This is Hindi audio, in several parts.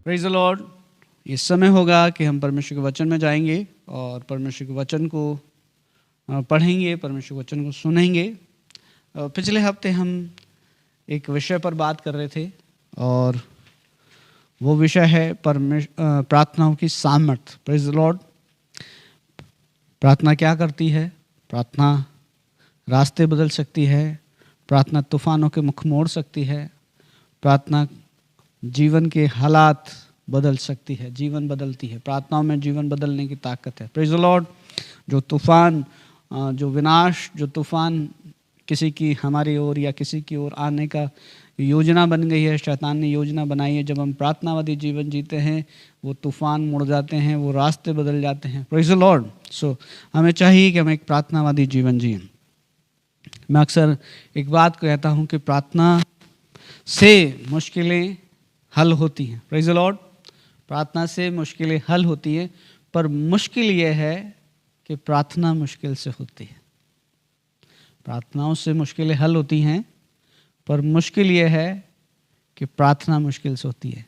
Praise the Lord. ये समय होगा कि हम परमेश्वर के वचन में जाएंगे और परमेश्वर के वचन को पढ़ेंगे, परमेश्वर के वचन को सुनेंगे। पिछले हफ्ते हम एक विषय पर बात कर रहे थे और वो विषय है प्रार्थनाओं की सामर्थ। Praise the Lord. प्रार्थना क्या करती है? प्रार्थना रास्ते बदल सकती है, प्रार्थना तूफानों के मुख मोड़ सकती है, प्रार्थना जीवन के हालात बदल सकती है, जीवन बदलती है। प्रार्थनाओं में जीवन बदलने की ताकत है। Praise the Lord. जो तूफान, जो विनाश, जो तूफान किसी की हमारी ओर या किसी की ओर आने का योजना बन गई है, शैतान ने योजना बनाई है, जब हम प्रार्थनावादी जीवन जीते हैं वो तूफान मुड़ जाते हैं, वो रास्ते बदल जाते हैं। Praise the Lord. सो हमें चाहिए कि हम एक प्रार्थनावादी जीवन जिएं। मैं अक्सर एक बात कहता हूँ कि प्रार्थना से मुश्किलें हल होती हैं। Praise the Lord. प्रार्थना से मुश्किलें हल होती हैं, पर मुश्किल यह है कि प्रार्थना मुश्किल से होती है। प्रार्थनाओं से मुश्किलें हल होती हैं, पर मुश्किल यह है कि प्रार्थना मुश्किल से होती है।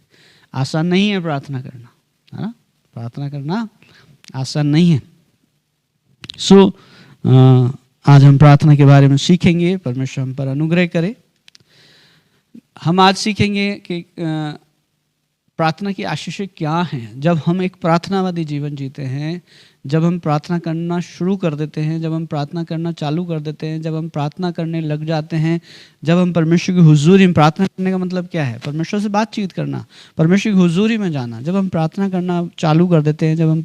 आसान नहीं है प्रार्थना करना, है ना? प्रार्थना करना आसान नहीं है। सो आज हम प्रार्थना के बारे में सीखेंगे। परमेश्वर हम पर अनुग्रह करे। हम आज सीखेंगे कि प्रार्थना की आशीषें क्या हैं। जब हम एक प्रार्थनावादी जीवन जीते हैं, जब हम प्रार्थना करना शुरू कर देते हैं, जब हम प्रार्थना करना चालू कर देते हैं, जब हम प्रार्थना करने लग जाते हैं, जब हम परमेश्वर की हुजूरी में, प्रार्थना करने का मतलब क्या है? परमेश्वर से बातचीत करना, परमेश्वर की हुजूरी में जाना। जब हम प्रार्थना करना चालू कर देते हैं, जब हम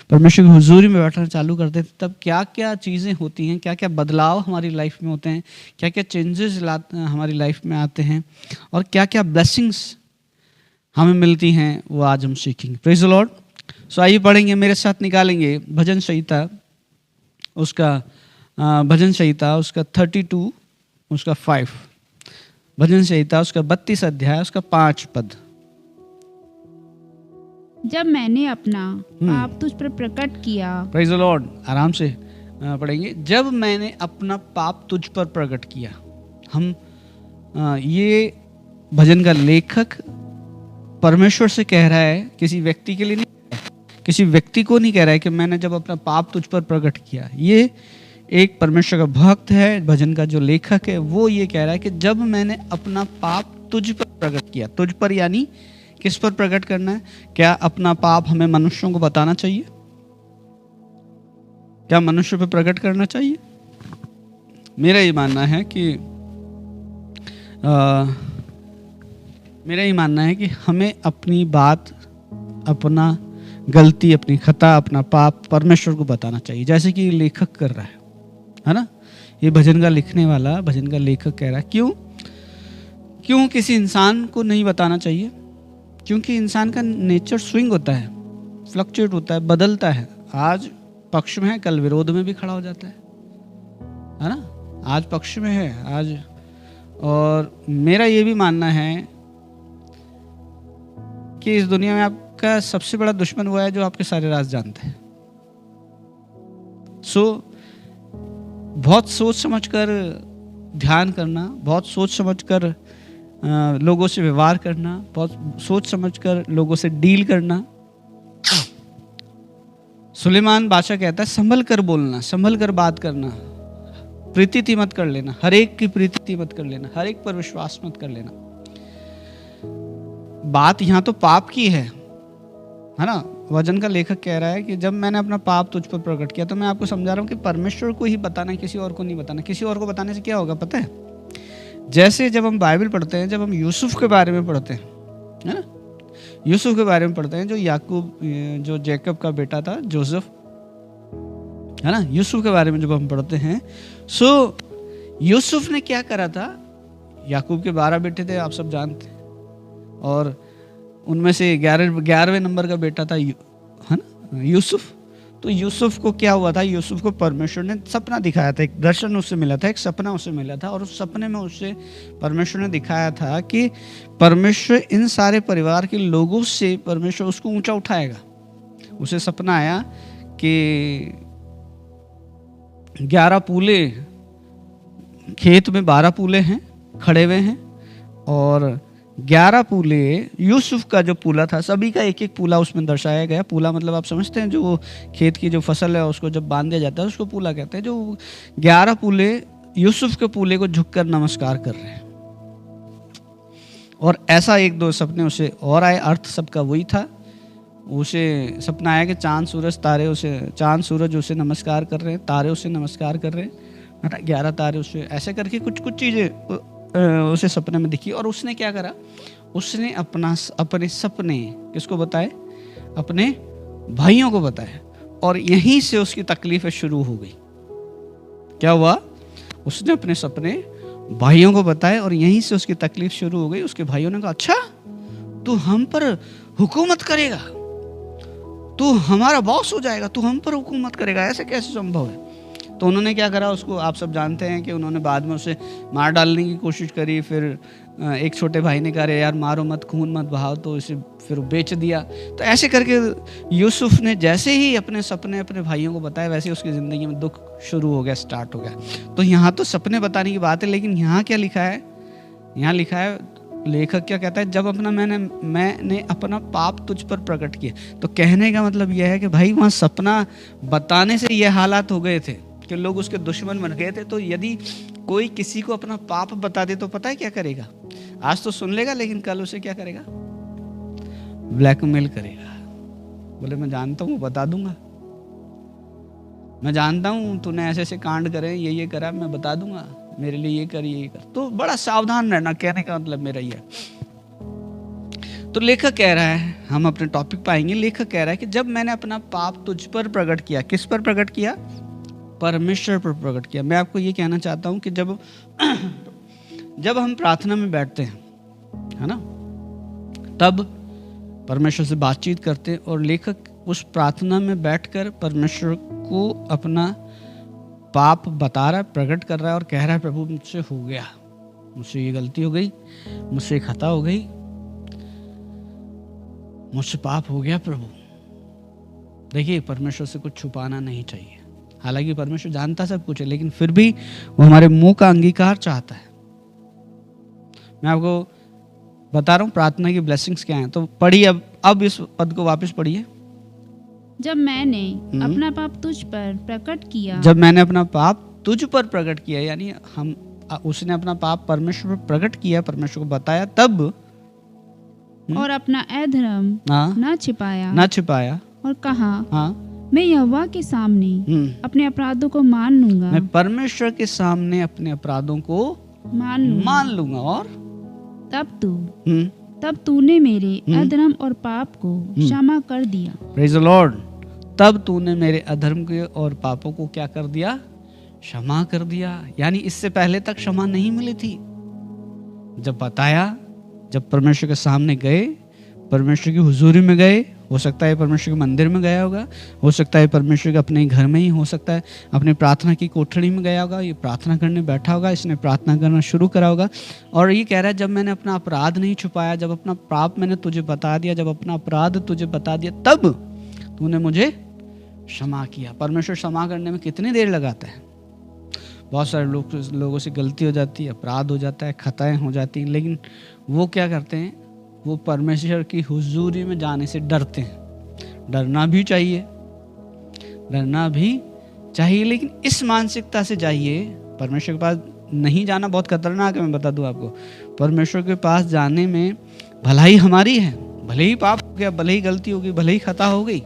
परमेश्वर की हुजूरी में बैठना चालू कर देते हैं, तब क्या क्या चीज़ें होती हैं, क्या क्या बदलाव हमारी लाइफ में होते हैं, क्या क्या चेंजेस हमारी लाइफ में आते हैं और क्या क्या ब्लेसिंग्स हमें मिलती हैं, वो आज हम सीखेंगे। Praise the Lord. सो आइए पढ़ेंगे, मेरे साथ निकालेंगे भजन संहिता, उसका भजन संहिता उसका 32 उसका 5, भजन संहिता उसका 32 अध्याय उसका 5 पद। जब मैंने अपना पाप तुझ पर प्रकट किया। Praise the Lord. आराम से पढ़ेंगे। जब मैंने अपना पाप तुझ पर प्रकट किया। हम ये भजन का लेखक परमेश्वर से कह रहा है, किसी व्यक्ति के लिए नहीं, किसी व्यक्ति को नहीं कह रहा है कि मैंने जब अपना पाप तुझ पर प्रकट किया। ये एक परमेश्वर का भक्त है, भजन का जो लेखक है, वो ये कह रहा है कि जब मैंने अपना पाप तुझ पर प्रकट किया। तुझ पर यानी किस पर प्रकट करना है? क्या अपना पाप हमें मनुष्यों को बताना चाहिए? क्या मनुष्य पर प्रकट करना चाहिए? मेरा ये मानना है कि हमें अपनी बात, अपना गलती, अपनी खता, अपना पाप परमेश्वर को बताना चाहिए, जैसे कि लेखक कर रहा है ना? ये भजन का लिखने वाला, भजन का लेखक कह रहा है। क्यों किसी इंसान को नहीं बताना चाहिए? क्योंकि इंसान का नेचर स्विंग होता है, फ्लक्चुएट होता है, बदलता है। आज पक्ष में है, कल विरोध में भी खड़ा हो जाता है ना? आज पक्ष में है आज। और मेरा ये भी मानना है कि इस दुनिया में आपका सबसे बड़ा दुश्मन वो है जो आपके सारे राज जानते हैं। सो बहुत सोच समझकर ध्यान करना, बहुत सोच समझकर लोगों से व्यवहार करना, बहुत सोच समझकर लोगों से डील करना। सुलेमान बादशाह कहता है, संभल कर बोलना, संभल कर बात करना, प्रीति मत कर लेना, हर एक की प्रीति मत कर लेना, हर एक पर विश्वास मत कर लेना। बात यहाँ तो पाप की है ना? वचन का लेखक कह रहा है कि जब मैंने अपना पाप तुझ पर प्रकट किया। तो मैं आपको समझा रहा हूँ कि परमेश्वर को ही बताना है, किसी और को नहीं बताना। किसी और को बताने से क्या होगा पता है? जैसे जब हम बाइबल पढ़ते हैं, जब हम यूसुफ के बारे में पढ़ते हैं, है ना? यूसुफ के बारे में पढ़ते हैं, जो याकूब, जो जैकब का बेटा था, जोसेफ, है ना? यूसुफ के बारे में जब हम पढ़ते हैं, सो यूसुफ ने क्या करा था? याकूब के 12 बेटे थे, आप सब जानते हैं, और उनमें से 11वें नंबर का बेटा था, है ना, यूसुफ। तो यूसुफ को क्या हुआ था? यूसुफ को परमेश्वर ने सपना दिखाया था, एक दर्शन उससे मिला था, एक सपना उससे मिला था, और उस सपने में उससे परमेश्वर ने दिखाया था कि परमेश्वर इन सारे परिवार के लोगों से परमेश्वर उसको ऊंचा उठाएगा। उसे सपना आया कि 11 पूले खेत में, 12 पूले हैं खड़े हुए हैं, और 11 पूले, यूसुफ का जो पूला था, सभी का एक एक पूला उसमें दर्शाया गया। पूला मतलब आप समझते हैं, जो खेत की जो फसल है उसको जब बांध दिया जाता है उसको पूला कहते हैं। जो 11 पूले यूसुफ के पूले को झुककर नमस्कार कर रहे हैं। और ऐसा एक दो सपने उसे और आए, अर्थ सबका वही था। उसे सपना आया कि चांद सूरज तारे उसे, चांद सूरज उसे नमस्कार कर रहे हैं, तारे उसे नमस्कार कर रहे हैं, 11 तारे उसे, ऐसे करके कुछ कुछ चीज़ें उसे सपने में दिखी। और उसने क्या करा, उसने अपने सपने किसको बताए, अपने भाइयों को बताए। और यहीं से उसकी तकलीफें शुरू हो गई। क्या हुआ, उसने अपने सपने भाइयों को बताए और यहीं से उसकी तकलीफ शुरू हो गई। उसके भाइयों ने कहा, अच्छा तू हम पर हुकूमत करेगा, तू हमारा बॉस हो जाएगा, तू हम पर हुकूमत करेगा, ऐसे कैसे संभव है। तो उन्होंने क्या करा, उसको आप सब जानते हैं कि उन्होंने बाद में उसे मार डालने की कोशिश करी। फिर एक छोटे भाई ने कहा, यार मारो मत, खून मत बहाओ, तो इसे फिर बेच दिया। तो ऐसे करके यूसुफ ने जैसे ही अपने सपने अपने भाइयों को बताए, वैसे ही उसकी ज़िंदगी में दुख शुरू हो गया, स्टार्ट हो गया। तो यहाँ तो सपने बताने की बात है, लेकिन यहाँ क्या लिखा है, यहाँ लिखा है, लेखक क्या कहता है, जब मैंने अपना पाप तुझ पर प्रकट किया। तो कहने का मतलब यह है कि भाई वहाँ सपना बताने से ये हालात हो गए थे कि लोग उसके दुश्मन बन गए थे। तो यदि कोई किसी को अपना पाप बता दे तो पता है क्या करेगा, आज तो सुन लेगा, लेकिन कल उसे क्या करेगा, ब्लैकमेल करेगा। बोले मैं जानता हूँ, बता दूंगा, मैं जानता हूँ तूने ऐसे ऐसे कांड करे, ये करा, मैं बता दूंगा, मेरे लिए ये कर, ये कर। तो बड़ा सावधान रहना, कहने का मतलब मेरा ये। तो लेखक कह रहा है, हम अपने टॉपिक पाएंगे, लेखक कह रहा है कि जब मैंने अपना पाप तुझ पर प्रकट किया, किस पर प्रकट किया, परमेश्वर पर प्रकट किया। मैं आपको ये कहना चाहता हूँ कि जब हम प्रार्थना में बैठते हैं, है ना, तब परमेश्वर से बातचीत करते हैं। और लेखक उस प्रार्थना में बैठकर परमेश्वर को अपना पाप बता रहा है, प्रकट कर रहा है और कह रहा है, प्रभु मुझसे हो गया, मुझसे ये गलती हो गई, मुझसे खता हो गई, मुझसे पाप हो गया प्रभु। देखिए, परमेश्वर से कुछ छुपाना नहीं चाहिए। हालांकि परमेश्वर जानता सब कुछ है, लेकिन फिर भी वो हमारे मुंह का अंगीकार चाहता है। मैं आपको बता रहा हूँ प्रार्थना की ब्लेसिंग्स क्या हैं। तो पढ़िए, अब इस पद को वापस पढ़िए। जब मैंने अपना पाप तुझ पर प्रकट किया, जब मैंने अपना पाप तुझ पर प्रकट किया, यानी उसने अपना पाप परमेश्वर पर प्रकट किया, परमेश्वर को बताया, तब और अपना अधर्म ना छिपाया और कहा, मैं यहोवा के सामने अपने अपराधों को मान लूंगा, मैं परमेश्वर के सामने अपने अपराधों को मान लूंगा। और तब तूने मेरे अधर्म और पाप को क्षमा कर दिया। Praise the Lord. तब तूने मेरे अधर्म के और पापों को क्या कर दिया, क्षमा कर दिया। यानी इससे पहले तक क्षमा नहीं मिली थी। जब बताया, जब परमेश्वर के सामने गए, परमेश्वर की हुजूरी में गए, हो सकता है परमेश्वर के मंदिर में गया होगा, हो सकता है परमेश्वर के अपने घर में ही, हो सकता है अपनी प्रार्थना की कोठरी में गया होगा, ये प्रार्थना करने बैठा होगा, इसने प्रार्थना करना शुरू करा होगा। और ये कह रहा है, जब मैंने अपना अपराध नहीं छुपाया, जब अपना पाप मैंने तुझे बता दिया, जब अपना अपराध तुझे बता दिया, तब तूने मुझे क्षमा किया। परमेश्वर क्षमा करने में कितनी देर लगाता है। बहुत सारे लोगों से गलती हो जाती है, अपराध हो जाता है, खताएं हो जाती हैं, लेकिन वो क्या करते हैं, वो परमेश्वर की हुजूरी में जाने से डरते हैं। डरना भी चाहिए, लेकिन इस मानसिकता से जाइए। परमेश्वर के पास नहीं जाना बहुत खतरनाक है, मैं बता दूं आपको। परमेश्वर के पास जाने में भलाई हमारी है, भले ही पाप हो गया, भले ही गलती हो गई, भले ही खता हो गई।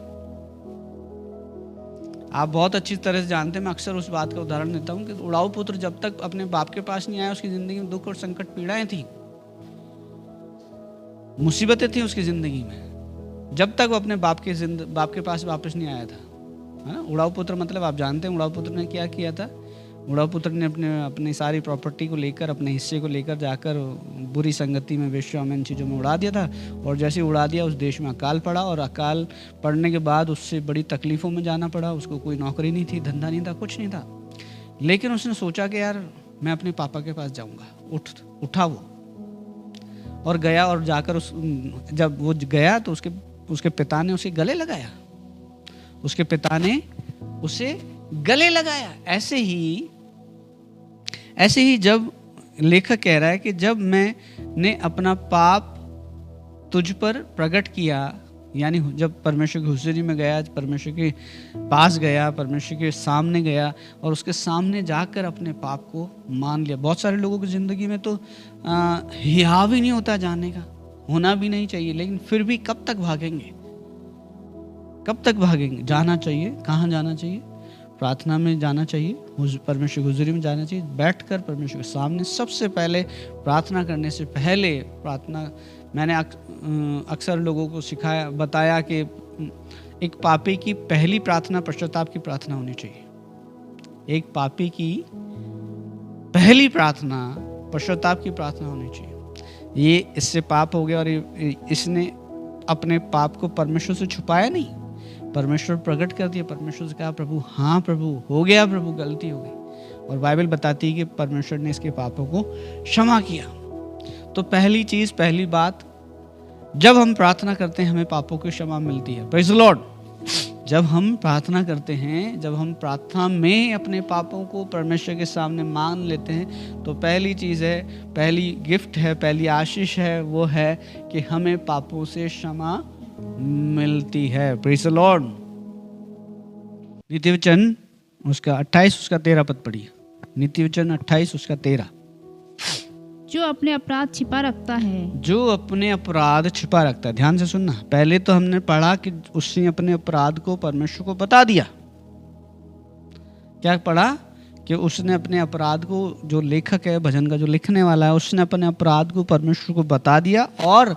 आप बहुत अच्छी तरह से जानते हैं, मैं अक्सर उस बात का उदाहरण देता हूँ कि उड़ाऊ पुत्र जब तक अपने बाप के पास नहीं आया, उसकी ज़िंदगी में दुख और संकट पीड़ाएं थी, मुसीबतें थी उसकी ज़िंदगी में, जब तक वो अपने बाप के पास वापस नहीं आया था, है ना। उड़ाऊ पुत्र मतलब आप जानते हैं उड़ाऊ पुत्र ने क्या किया था। उड़ाऊ पुत्र ने अपनी सारी प्रॉपर्टी को लेकर, अपने हिस्से को लेकर जाकर बुरी संगति में, वेश्या में, इन चीज़ों में उड़ा दिया था। और जैसे उड़ा दिया, उस देश में अकाल पड़ा, और अकाल पड़ने के बाद उससे बड़ी तकलीफ़ों में जाना पड़ा। उसको कोई नौकरी नहीं थी, धंधा नहीं था, कुछ नहीं था। लेकिन उसने सोचा कि यार मैं अपने पापा के पास जाऊँगा। उठा वो और गया, और जाकर जब वो गया तो उसके पिता ने उसे गले लगाया। उसके पिता ने उसे गले लगाया। ऐसे ही जब लेखक कह रहा है कि जब मैंने अपना पाप तुझ पर प्रकट किया, यानी जब परमेश्वर की हुजूरी में गया, परमेश्वर के पास गया, परमेश्वर के सामने गया और उसके सामने जाकर अपने पाप को मान लिया। बहुत सारे लोगों की ज़िंदगी में तो हियाव ही नहीं होता जाने का, होना भी नहीं चाहिए, लेकिन फिर भी कब तक भागेंगे, कब तक भागेंगे? जाना चाहिए। कहाँ जाना चाहिए? प्रार्थना में जाना चाहिए, परमेश्वर की हुजूरी में जाना चाहिए, बैठकर परमेश्वर के सामने। सबसे पहले प्रार्थना करने से पहले प्रार्थना, मैंने अक्सर लोगों को सिखाया, बताया कि एक पापी की पहली प्रार्थना पश्चाताप की प्रार्थना होनी चाहिए। एक पापी की पहली प्रार्थना पश्चाताप की प्रार्थना होनी चाहिए। ये इससे पाप हो गया और इसने अपने पाप को परमेश्वर से छुपाया नहीं, परमेश्वर प्रकट कर दिया। परमेश्वर से कहा, प्रभु हाँ प्रभु, हो गया प्रभु, गलती हो गई। और बाइबल बताती है कि परमेश्वर ने इसके पापों को क्षमा किया। तो पहली चीज, पहली बात, जब हम प्रार्थना करते हैं हमें पापों की क्षमा मिलती है। Praise the Lord. जब हम प्रार्थना करते हैं, जब हम प्रार्थना में अपने पापों को परमेश्वर के सामने मान लेते हैं, तो पहली चीज है, पहली गिफ्ट है, पहली आशीष है, वो है कि हमें पापों से क्षमा मिलती है। Praise the Lord. नीति वचन उसका 28 उसका 13 पद पढ़िए। नीति वचन 28 उसका 13। जो अपने अपराध छिपा रखता है, जो अपने अपराध छिपा रखता है। ध्यान से सुनना, पहले तो हमने पढ़ा कि उसने अपने अपराध को परमेश्वर को बता दिया। क्या पढ़ा? कि उसने अपने अपराध को, जो लेखक है भजन का, जो लिखने वाला है, उसने अपने अपराध को परमेश्वर को बता दिया और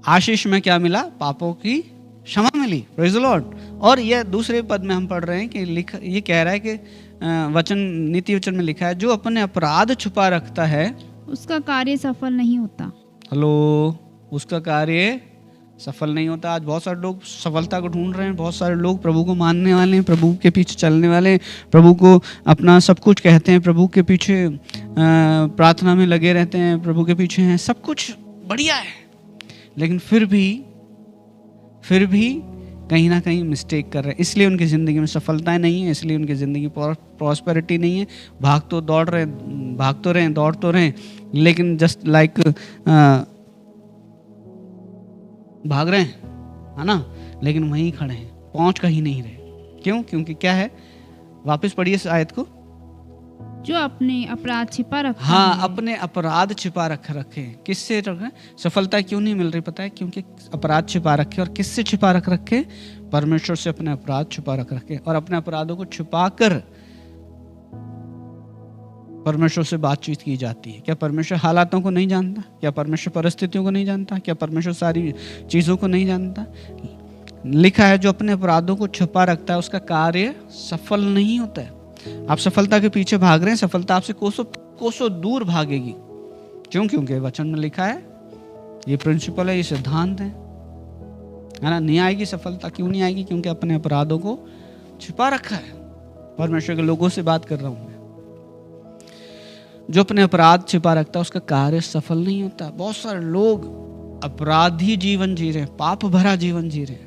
आशीष में क्या मिला? पापों की क्षमा मिली। Praise the Lord. और यह दूसरे पद में हम पढ़ रहे हैं कि ये कह रहा है कि वचन, नीति वचन में लिखा है, जो अपने अपराध छुपा रखता है उसका कार्य सफल नहीं होता। हेलो, उसका कार्य सफल नहीं होता। आज बहुत सारे लोग सफलता को ढूंढ रहे हैं, बहुत सारे लोग प्रभु को मानने वाले हैं, प्रभु के पीछे चलने वाले हैं, प्रभु को अपना सब कुछ कहते हैं, प्रभु के पीछे प्रार्थना में लगे रहते हैं, प्रभु के पीछे हैं, सब कुछ बढ़िया है, लेकिन फिर भी कहीं ना कहीं मिस्टेक कर रहे हैं। इसलिए उनकी ज़िंदगी में सफलताएं नहीं है, इसलिए उनकी ज़िंदगी प्रॉस्पेरिटी नहीं है। भाग तो रहे हैं, दौड़ तो रहे हैं, लेकिन जस्ट लाइक भाग रहे हैं, है ना, लेकिन वहीं खड़े हैं, पहुंच कहीं नहीं रहे। क्यों? क्योंकि क्या है? वापस पढ़िए इस आयत को। जो अपने अपराध छिपा रखा है। हाँ, अपने अपराध छिपा रखे। किससे रखे? सफलता क्यों नहीं मिल रही? पता है, क्योंकि अपराध छिपा रखे। और किससे छिपा रखे? परमेश्वर से अपने अपराध छिपा रखे। और अपने अपराधों को छिपा कर परमेश्वर से बातचीत की जाती है। क्या परमेश्वर हालातों को नहीं जानता? क्या परमेश्वर परिस्थितियों को नहीं जानता? क्या परमेश्वर सारी चीजों को नहीं जानता? लिखा है, जो अपने अपराधों को छिपा रखता है उसका कार्य सफल नहीं होता है। आप सफलता के पीछे भाग रहे हैं, सफलता आपसे कोसों दूर भागेगी। क्यों? क्योंकि वचन में लिखा है, ये प्रिंसिपल है, ये सिद्धांत है ना। नहीं आएगी सफलता। क्यों नहीं आएगी? क्योंकि अपने अपराधों को छिपा रखा है। परमेश्वर के लोगों से बात कर रहा हूं मैं। जो अपने अपराध छिपा रखता है उसका कार्य सफल नहीं होता। बहुत सारे लोग अपराधी जीवन जी रहे हैं, पाप भरा जीवन जी रहे हैं,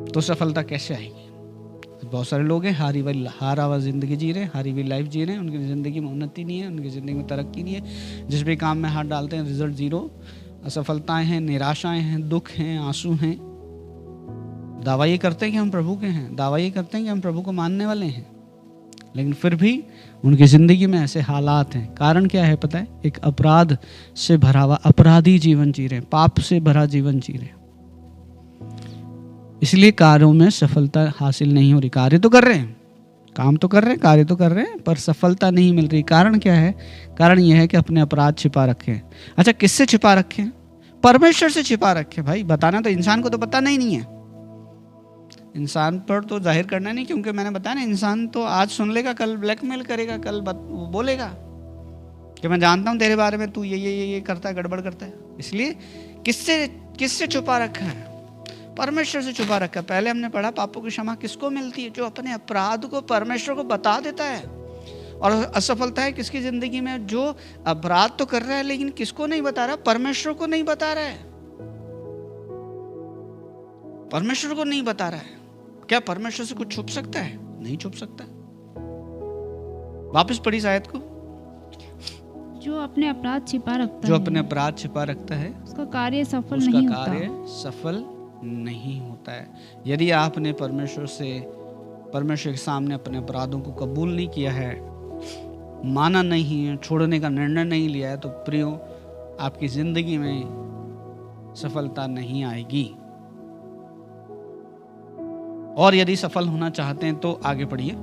तो सफलता कैसे आएगी? बहुत सारे लोग हैं हारा हुआ जिंदगी जी रहे हैं, हारी हुई लाइफ जी रहे हैं, उनकी जिंदगी में उन्नति नहीं है, उनकी जिंदगी में तरक्की नहीं है। जिस भी काम में हाथ डालते हैं रिजल्ट जीरो, असफलताएं हैं, निराशाएं हैं, दुख हैं, आंसू हैं। दावा ये करते हैं कि हम प्रभु के हैं, दावा ये करते हैं कि हम प्रभु को मानने वाले हैं, लेकिन फिर भी उनकी जिंदगी में ऐसे हालात हैं। कारण क्या है पता है? एक अपराध से भरा हुआ अपराधी जीवन जी रहे हैं, पाप से भरा जीवन जी रहे हैं। इसलिए कार्यों में सफलता हासिल नहीं हो रही। कार्य तो कर रहे हैं, काम तो कर रहे हैं, कार्य तो कर रहे हैं, पर सफलता नहीं मिल रही। कारण क्या है? कारण यह है कि अपने अपराध छिपा रखे हैं। अच्छा, किससे छिपा रखे हैं? परमेश्वर से छिपा रखे। भाई बताना तो इंसान को तो पता नहीं है, इंसान पर तो जाहिर करना नहीं, क्योंकि मैंने बताया ना, इंसान तो आज सुन लेगा, कल ब्लैकमेल करेगा, कल बोलेगा कि मैं जानता हूं तेरे बारे में, तू ये करता है, गड़बड़ करता है। इसलिए किससे छुपा रखा है? परमेश्वर से छुपा रखा है। पहले हमने पढ़ा पापों की क्षमा किसको मिलती है? जो अपने अपराध को परमेश्वर को बता देता है। और असफलता है किसकी जिंदगी में? जो अपराध तो कर रहा है लेकिन किसको नहीं बता रहा? परमेश्वर को नहीं बता रहा है, परमेश्वर को नहीं बता रहा है। क्या परमेश्वर से कुछ छुप सकता है? नहीं छुप सकता। वापस पढ़ी शायद को, जो अपने अपराध छिपा रखता जो है, अपने अपराध छिपा रखता है उसका कार्य सफल उसका नहीं होता। कार्य सफल नहीं होता है। यदि आपने परमेश्वर के सामने अपने अपराधों को कबूल नहीं किया है, माना नहीं है, छोड़ने का निर्णय नहीं लिया है, तो प्रियो आपकी जिंदगी में सफलता नहीं आएगी। और यदि सफल होना चाहते हैं तो आगे पढ़िए।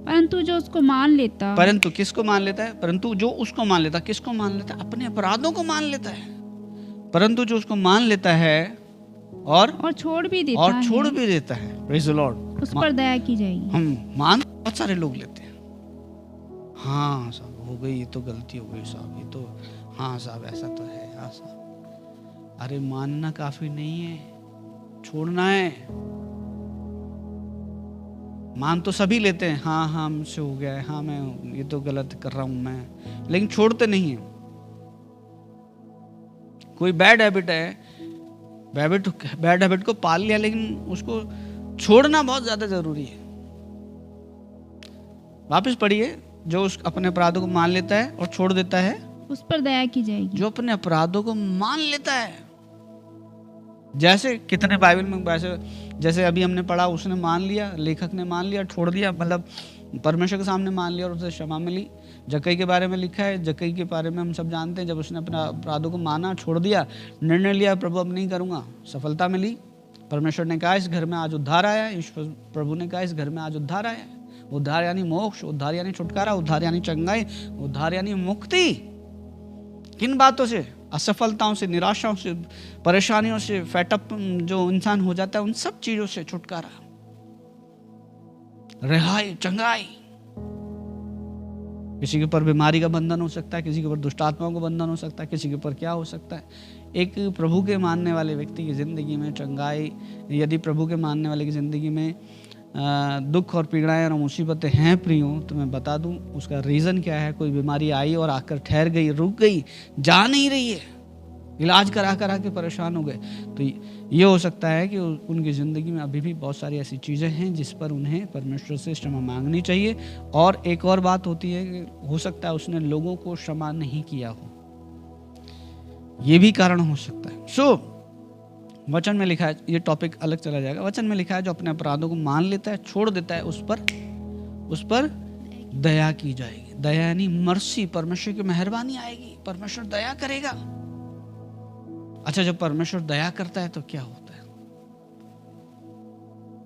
परंतु जो उसको मान लेता, परंतु किसको मान लेता है? परंतु जो उसको मान लेता, किसको मान लेता है? अपने अपराधों को मान लेता है। परंतु जो उसको मान लेता है और छोड़ भी देता है, प्रेज़ द लॉर्ड, उस पर दया की जाएगी। हम मान बहुत सारे लोग लेते हैं, हाँ साहब हो गई, ये तो गलती हो गई साहब, ये तो हाँ साहब ऐसा तो है, हाँ साहब। अरे मानना काफी नहीं है, छोड़ना है। मान तो सभी लेते हैं, हाँ हाँ मुझसे हो गया है, हाँ मैं ये तो गलत कर रहा हूं मैं, लेकिन छोड़ते नहीं है। कोई बैड हैबिट है, बैड हैबिट को पाल लिया, लेकिन उसको छोड़ना बहुत ज्यादा जरूरी है। वापस पढ़िए, जो उस अपने अपराधों को मान लेता है और छोड़ देता है, उस पर दया की जाएगी। जो अपने अपराधों को मान लेता है, जैसे कितने बाइबल में वैसे, जैसे अभी हमने पढ़ा, उसने मान लिया, लेखक ने मान लिया, छोड़ दिया, मतलब परमेश्वर के सामने मान लिया और उसे क्षमा मिली। जक्कई के बारे में लिखा है, जक्कई के बारे में हम सब जानते हैं, जब उसने अपने अपराधों को माना, छोड़ दिया, निर्णय लिया प्रभु अब नहीं करूंगा, सफलता मिली। परमेश्वर ने कहा इस घर में आज उद्धार आया, ईश्वर प्रभु ने कहा इस घर में आज उद्धार आया। उद्धार यानी मोक्ष, उद्धार यानी छुटकारा, उद्धार यानी चंगाई, उद्धार यानी मुक्ति। किन बातों से? असफलताओं से, निराशाओं से, परेशानियों से, फेटअप जो इंसान हो जाता है, उन सब चीजों से छुटकारा, रिहाई, चंगाई। किसी के ऊपर बीमारी का बंधन हो सकता है, किसी के ऊपर दुष्ट आत्माओं का बंधन हो सकता है, किसी के ऊपर क्या हो सकता है। एक प्रभु के मानने वाले व्यक्ति की जिंदगी में चंगाई, यदि प्रभु के मानने वाले की जिंदगी में दुख और पीड़ाएं और मुसीबतें हैं प्रियो, तो मैं बता दूं उसका रीज़न क्या है। कोई बीमारी आई और आकर ठहर गई, रुक गई, जा नहीं रही है, इलाज करा के परेशान हो गए, तो ये हो सकता है कि उनकी ज़िंदगी में अभी भी बहुत सारी ऐसी चीज़ें हैं जिस पर उन्हें परमेश्वर से क्षमा मांगनी चाहिए। और एक और बात होती है कि हो सकता है उसने लोगों को क्षमा नहीं किया हो, ये भी कारण हो सकता है। वचन में लिखा है, ये टॉपिक अलग चला जाएगा। वचन में लिखा है जो अपने अपराधों को मान लेता है, छोड़ देता है, उस पर दया की जाएगी। दया यानी मर्सी, परमेश्वर की मेहरबानी आएगी, परमेश्वर दया करेगा। अच्छा, जब परमेश्वर दया करता है तो क्या होता है?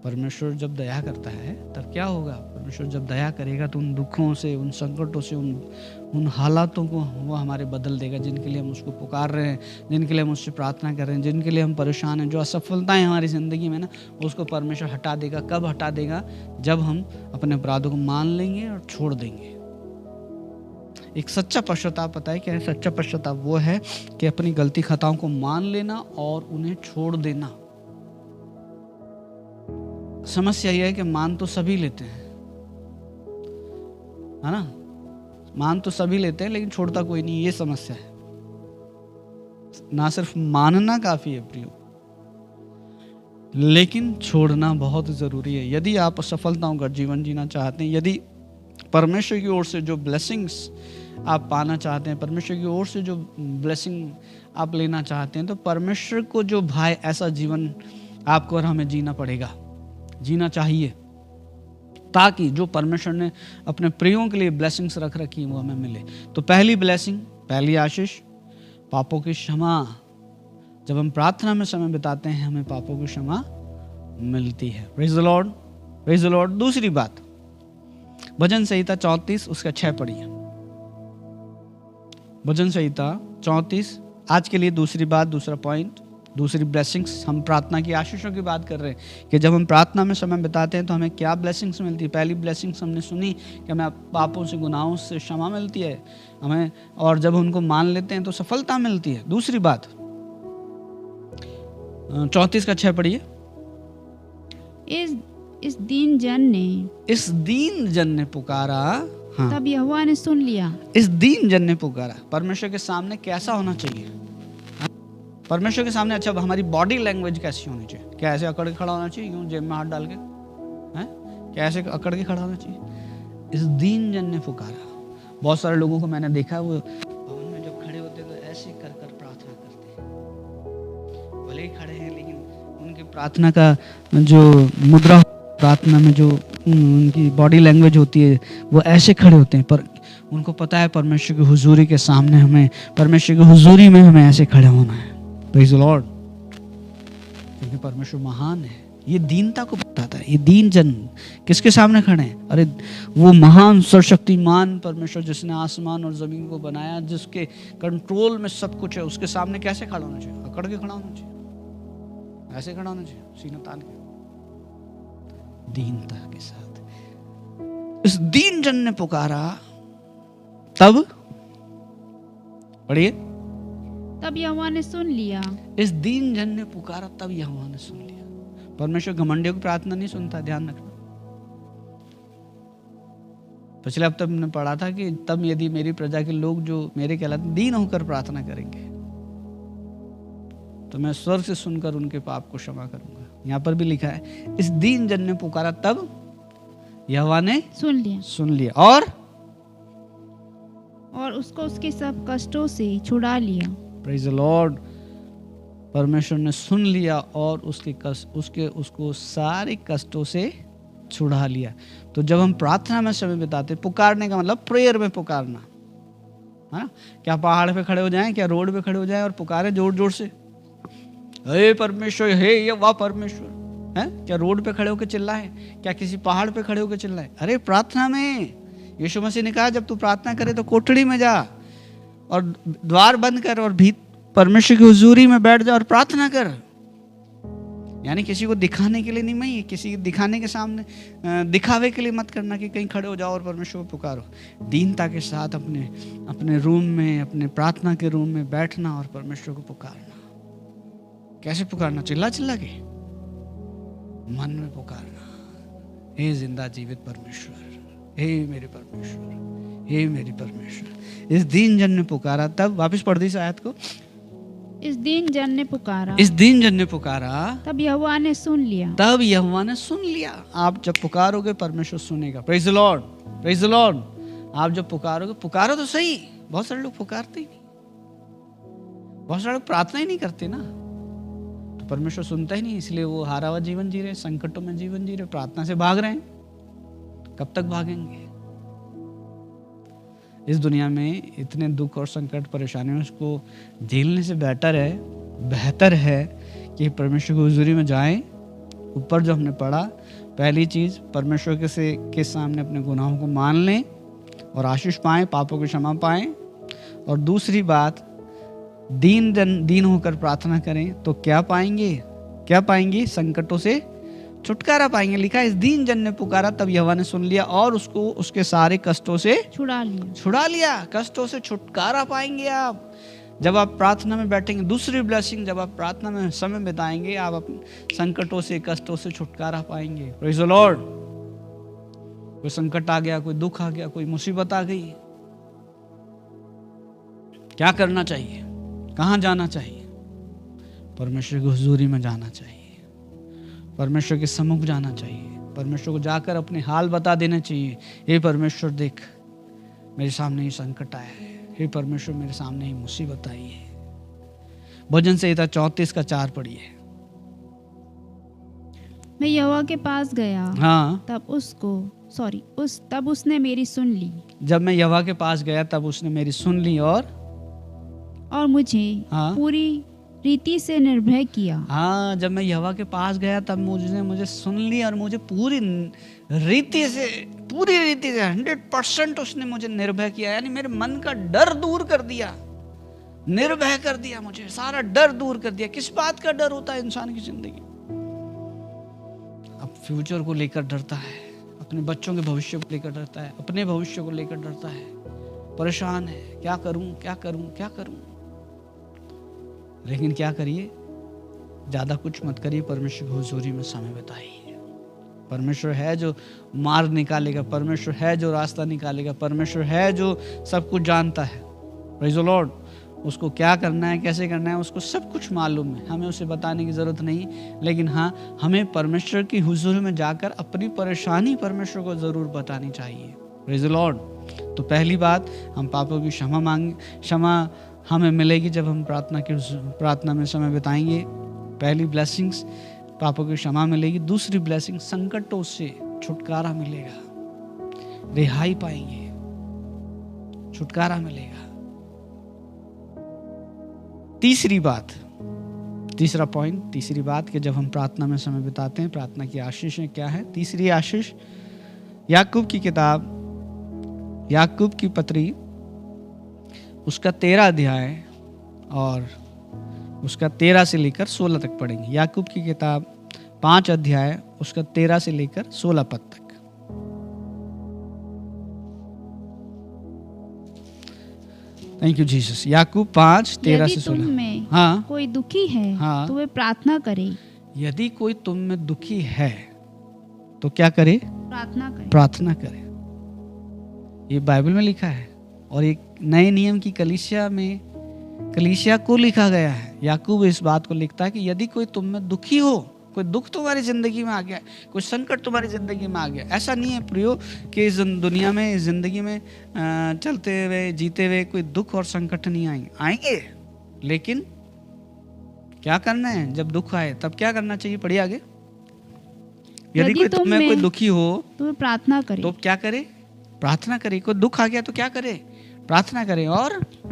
परमेश्वर जब दया करता है तब क्या होगा? परमेश्वर जब दया करेगा तो उन दुखों से, उन संकटों से, उन हालातों को वो हमारे बदल देगा, जिनके लिए हम उसको पुकार रहे हैं, जिनके लिए हम उससे प्रार्थना कर रहे हैं, जिनके लिए हम परेशान हैं, जो असफलताएं हमारी ज़िंदगी में ना, उसको परमेश्वर हटा देगा। कब हटा देगा? जब हम अपने अपराधों को मान लेंगे और छोड़ देंगे। एक सच्चा पश्चाताप, पता है क्या है सच्चा पश्चाताप? वो है कि अपनी गलती खताओं को मान लेना और उन्हें छोड़ देना। समस्या यह है कि मान तो सभी लेते हैं, है ना? मान तो सभी लेते हैं लेकिन छोड़ता कोई नहीं, ये समस्या है। ना सिर्फ मानना काफी है प्रियो, लेकिन छोड़ना बहुत जरूरी है। यदि आप सफलताओं का जीवन जीना चाहते हैं, यदि परमेश्वर की ओर से जो ब्लेसिंग्स आप पाना चाहते हैं, परमेश्वर की ओर से जो ब्लेसिंग आप लेना चाहते हैं, तो परमेश्वर को जो भाई ऐसा जीवन आपको और हमें जीना पड़ेगा, जीना चाहिए, ताकि जो परमेश्वर ने अपने प्रियों के लिए ब्लेसिंग्स रख रखी वो हमें मिले। तो पहली ब्लेसिंग, पहली आशीष, पापों की क्षमा। जब हम प्रार्थना में समय बिताते हैं, हमें पापों की क्षमा मिलती है। Praise the Lord, praise the Lord. दूसरी बात, भजन संहिता 34 उसका 6 पढ़िए। भजन संहिता 34, आज के लिए दूसरी बात, दूसरा पॉइंट, दूसरी ब्लेसिंग्स। हम प्रार्थना की आशीषों की बात कर रहे हैं कि जब हम प्रार्थना में समय बिताते हैं तो हमें क्या ब्लेसिंग्स मिलती है। पहली ब्लेसिंग्स हमने सुनी कि हमें पापों से, गुनाहों से क्षमा मिलती है हमें, और जब उनको मान लेते हैं तो सफलता मिलती है। दूसरी बात, 34 का 6 पढ़िए। इस दीन जन ने पुकारा, हाँ, तब यहोवा ने सुन लिया। इस दीन जन ने पुकारा। परमेश्वर के सामने कैसा होना चाहिए? परमेश्वर के सामने, अच्छा, हमारी बॉडी लैंग्वेज कैसी होनी चाहिए? क्या ऐसे अकड़ के खड़ा होना चाहिए, यूं जेब में हाथ डाल के? हैं? क्या ऐसे अकड़ के खड़ा होना चाहिए? इस दीन जन ने पुकारा। बहुत सारे लोगों को मैंने देखा, वो भवन में जब खड़े होते हैं तो ऐसे कर कर प्रार्थना करते हैं। भले ही खड़े हैं लेकिन उनकी प्रार्थना का जो मुद्रा, प्रार्थना में जो उनकी बॉडी लैंग्वेज होती है, वो ऐसे खड़े होते हैं। पर उनको पता है परमेश्वर की हुजूरी के सामने हमें, परमेश्वर की हुजूरी में हमें ऐसे खड़े होना है। Praise the Lord. क्योंकि परमेश्वर महान है। ये दीनता को बताता है। ये दीन जन किसके सामने खड़े हैं? अरे वो महान सर्वशक्तिमान परमेश्वर जिसने आसमान और जमीन को बनाया, जिसके कंट्रोल में सब कुछ है, उसके सामने कैसे खड़ा होना चाहिए? अकड़ के खड़ा होना चाहिए, ऐसे खड़ा होना चाहिए, सीना तान के, दीनता के साथ। इस दीन जन ने पुकारा, तब पढ़िए, तब यहोवा ने सुन लिया। इस दीन जन ने पुकारा, तब यहोवा ने सुन लिया। परमेश्वर घमंडियों की प्रार्थना नहीं सुनता, ध्यान रखना। पिछले हफ्ते हमने पढ़ा था कि तब यदि मेरी प्रजा के लोग जो मेरे कहलाते दीन होकर प्रार्थना करेंगे तो मैं स्वर्ग से सुनकर उनके पाप को क्षमा करूंगा। यहां पर भी लिखा है, इस दीन जन ने पुकारा, तब यहोवा ने सुन लिया और उसको उसके सब कष्टों से छुड़ा लिया। Praise the Lord. परमेश्वर ने सुन लिया और उसको सारे कष्टों से छुड़ा लिया। तो जब हम प्रार्थना में समय बिताते, पुकारने का मतलब प्रेयर में पुकारना है ना। क्या पहाड़ पे खड़े हो जाएं, क्या रोड पे खड़े हो जाएं और पुकारे जोर जोर से, हे परमेश्वर, हे यहोवा परमेश्वर, है? क्या रोड पे खड़े होकर चिल्लाएं? क्या किसी पहाड़ पे खड़े होकर चिल्लाएं? अरे प्रार्थना में यीशु मसीह ने कहा, जब तू प्रार्थना करे तो कोठड़ी में जा और द्वार बंद कर और परमेश्वर की हुजूरी में बैठ जा और प्रार्थना कर। यानी किसी को दिखाने के लिए नहीं, मैं किसी को दिखाने के सामने दिखावे के लिए मत करना कि कहीं खड़े हो जाओ और परमेश्वर को पुकारो। दीनता के साथ अपने रूम में, अपने प्रार्थना के रूम में बैठना और परमेश्वर को पुकारना। कैसे पुकारना? चिल्ला चिल्ला के, मन में पुकारना, हे जिंदा जीवित परमेश्वर, हे मेरे परमेश्वर, हे मेरी परमेश्वर। इस दीन जन ने पुकारा, तब वापस पढ़ दी इस आयत को। इस दीन जन ने पुकारा, इस दीन जन ने पुकारा, तब यहोवा ने सुन लिया। तब यहोवा ने सुन लिया। आप जब पुकारोगे परमेश्वर सुनेगा। Praise the Lord, praise the Lord. आप जब पुकारोगे, पुकारो तो सही। बहुत सारे लोग पुकारते ही नहीं, बहुत सारे लोग प्रार्थना ही नहीं करते ना, तो परमेश्वर सुनता ही नहीं। इसलिए वो हारा हुआ जीवन जी रहे, संकटों में जीवन जी रहे, प्रार्थना से भाग रहे हैं। कब तक भागेंगे? इस दुनिया में इतने दुख और संकट परेशानियों को झेलने से बेहतर है कि परमेश्वर की हुजूरी में जाएं। ऊपर जो हमने पढ़ा, पहली चीज़ परमेश्वर के सामने अपने गुनाहों को मान लें और आशीष पाएं, पापों की क्षमा पाएं। और दूसरी बात, दीन होकर प्रार्थना करें तो क्या पाएंगे? संकटों से छुटकारा पाएंगे। लिखा है, इस दीन जन ने पुकारा, तब यहोवा ने सुन लिया और उसको उसके सारे कष्टों से छुड़ा लिया। कष्टों से छुटकारा पाएंगे आप जब आप प्रार्थना में बैठेंगे। दूसरी ब्लेसिंग, जब आप प्रार्थना में समय बिताएंगे, आप अपने संकटों से, कष्टों से छुटकारा पाएंगे। Praise the Lord. कोई संकट आ गया, कोई दुख आ गया, कोई मुसीबत आ गई, क्या करना चाहिए? कहाँ जाना चाहिए? परमेश्वर की हुजूरी में जाना चाहिए, परमेश्वर के सम्मुख जाना चाहिए, परमेश्वर को जाकर अपने हाल बता देना चाहिए। हे परमेश्वर, देख मेरे सामने ये संकट आया है, हे परमेश्वर मेरे सामने ये मुसीबत आई है। भजन संहिता 34:4 पढ़िए। मैं यहोवा के पास गया, हाँ, तब उसने मेरी सुन ली। जब मैं यहोवा के पास गया तब उसने मेरी सुन ली और मुझे पूरी रीति से निर्भय किया। हाँ, जब मैं यहोवा के पास गया तब मुझे सुन ली और मुझे पूरी रीति से 100% उसने मुझे निर्भय किया। यानी मेरे मन का डर दूर कर दिया, निर्भय कर दिया, मुझे सारा डर दूर कर दिया। किस बात का डर होता है इंसान की जिंदगी? अब फ्यूचर को लेकर डरता है, अपने बच्चों के भविष्य को लेकर डरता है, अपने भविष्य को लेकर डरता है, परेशान है, क्या करूं। लेकिन क्या करिए? ज़्यादा कुछ मत करिए, परमेश्वर की हुजूरी में समय बिताइए। परमेश्वर है जो मार्ग निकालेगा, परमेश्वर है जो रास्ता निकालेगा, परमेश्वर है जो सब कुछ जानता है। Praise the Lord. उसको क्या करना है, कैसे करना है, उसको सब कुछ मालूम है। हमें उसे बताने की ज़रूरत नहीं, लेकिन हाँ, हमें परमेश्वर की हुजूरी में जाकर अपनी परेशानी परमेश्वर को ज़रूर बतानी चाहिए। Praise the Lord. तो पहली बात, हम पापों की क्षमा हमें मिलेगी जब हम प्रार्थना में समय बिताएंगे। पहली ब्लेसिंग्स पापों की क्षमा मिलेगी। दूसरी ब्लेसिंग, संकटों से छुटकारा मिलेगा, रिहाई पाएंगे, छुटकारा मिलेगा। तीसरी बात कि जब हम प्रार्थना में समय बिताते हैं, प्रार्थना की आशीषें क्या है? तीसरी आशीष, याकूब की किताब, याकूब की पत्री, उसका 13 अध्याय और उसका 13 से लेकर 16 तक पढ़ेंगे। याकूब की किताब 5 अध्याय, उसका 13 से लेकर 16 पद तक। Thank you Jesus. याकूब 5 13 से 16। में हाँ, कोई दुखी है, हाँ, तो वे प्रार्थना करे। यदि कोई तुम में दुखी है तो क्या करे? प्रार्थना करे। ये बाइबल में लिखा है और एक नए नियम की कलीसिया को लिखा गया है। याकूब इस बात को लिखता है कि यदि कोई तुम में दुखी हो, कोई दुख तुम्हारी जिंदगी में आ गया, कोई संकट तुम्हारी जिंदगी में आ गया, ऐसा नहीं है प्रियो कि इस दुनिया में, इस जिंदगी में चलते हुए, जीते हुए कोई दुख और संकट नहीं आएंगे। लेकिन क्या करना है? जब दुख आए तब क्या करना चाहिए? पढ़िए आगे। यदि कोई तुम में कोई दुखी हो तो प्रार्थना करे। तो क्या करे? प्रार्थना करे। कोई दुख आ गया तो क्या करे? प्रार्थना करे। और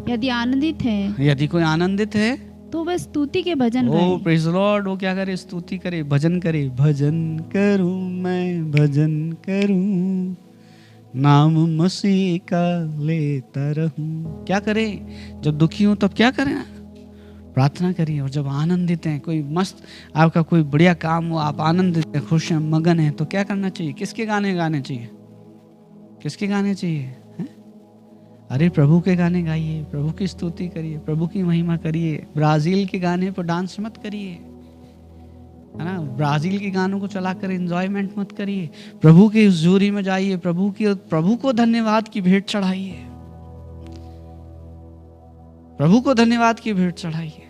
यदि आनंदित है, यदि कोई आनंदित है तो वह स्तुति के भजन गाए। ओ प्रेज़ द लॉर्ड। वो क्या करे? स्तुति करे, भजन करे। भजन करूं मैं, भजन करूं, नाम मसीह का लेता रहूं। क्या करे? जब दुखी हो तब क्या करें? प्रार्थना करिए। और जब आनंदित हैं, कोई मस्त आपका कोई बढ़िया काम हो, आप आनंदित हैं, खुश हैं, मगन हैं, तो क्या करना चाहिए? किसके गाने गाने चाहिए? किसके गाने चाहिए? अरे प्रभु के गाने गाइए, प्रभु की स्तुति करिए, प्रभु की महिमा करिए। ब्राजील के गाने पर डांस मत करिए, है ना? ब्राजील के गानों को चलाकर एंजॉयमेंट मत करिए। प्रभु की हुजूरी में जाइए, प्रभु को धन्यवाद की भेंट चढ़ाइए, प्रभु को धन्यवाद की भेंट चढ़ाइए।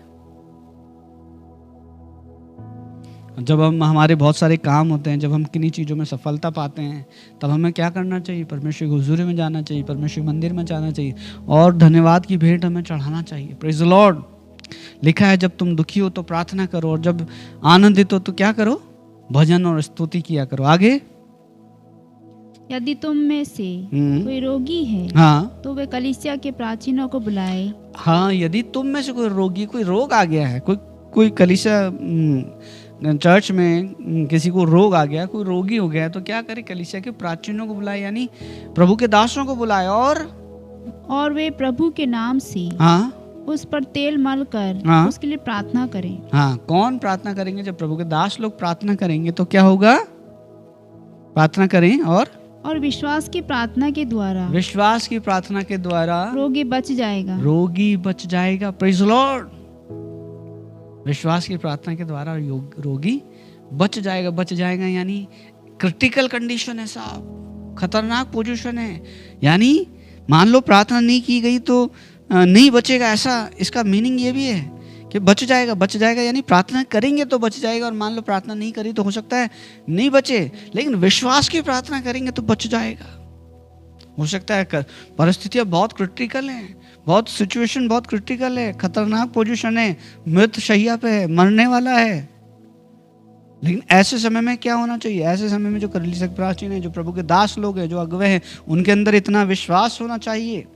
जब हमारे बहुत सारे काम होते हैं, जब हम किन्हीं चीज़ों में सफलता पाते हैं, तब हमें क्या करना चाहिए? परमेश्वर की हुजूरी में जाना चाहिए, परमेश्वर के मंदिर में जाना चाहिए और धन्यवाद की भेंट हमें चढ़ाना चाहिए। Praise the Lord. लिखा है जब तुम दुखी हो तो प्रार्थना करो और जब आनंदित हो तो क्या करो? भजन और स्तुति किया करो। आगे, यदि तुम में से कोई रोगी है, हाँ, तो वे कलीसिया के प्राचीनों को बुलाए। हाँ, यदि तुम में से कोई रोगी, कोई रोग आ गया है, कोई कलीसिया चर्च में किसी को रोग आ गया, कोई रोगी हो गया, तो क्या करे? कलीसिया के प्राचीनों को बुलाए, यानी प्रभु के दासों को बुलाए और वे प्रभु के नाम से, हाँ, उस पर तेल मल कर, हाँ, उसके लिए प्रार्थना करें। हाँ, कौन प्रार्थना करेंगे? जब प्रभु के दास लोग प्रार्थना करेंगे तो क्या होगा? प्रार्थना करें और विश्वास की प्रार्थना के द्वारा रोगी बच जाएगा। Praise the Lord. विश्वास की प्रार्थना के द्वारा रोगी बच जाएगा, यानी क्रिटिकल कंडीशन है साहब, खतरनाक पोजीशन है। यानी मान लो प्रार्थना नहीं की गई तो नहीं बचेगा, ऐसा इसका मीनिंग ये भी है कि बच जाएगा, यानी प्रार्थना करेंगे तो बच जाएगा, और मान लो प्रार्थना नहीं करी तो हो सकता है नहीं बचे, लेकिन विश्वास की प्रार्थना करेंगे तो बच जाएगा। हो सकता है परिस्थितियां बहुत क्रिटिकल हैं, सिचुएशन बहुत क्रिटिकल है, खतरनाक पोजीशन है, मृत शैया पे है, मरने वाला है, लेकिन ऐसे समय में क्या होना चाहिए? ऐसे समय में जो कलीसिया के प्राचीन है, जो प्रभु के दास लोग हैं, जो अगुवे हैं, उनके अंदर इतना विश्वास होना चाहिए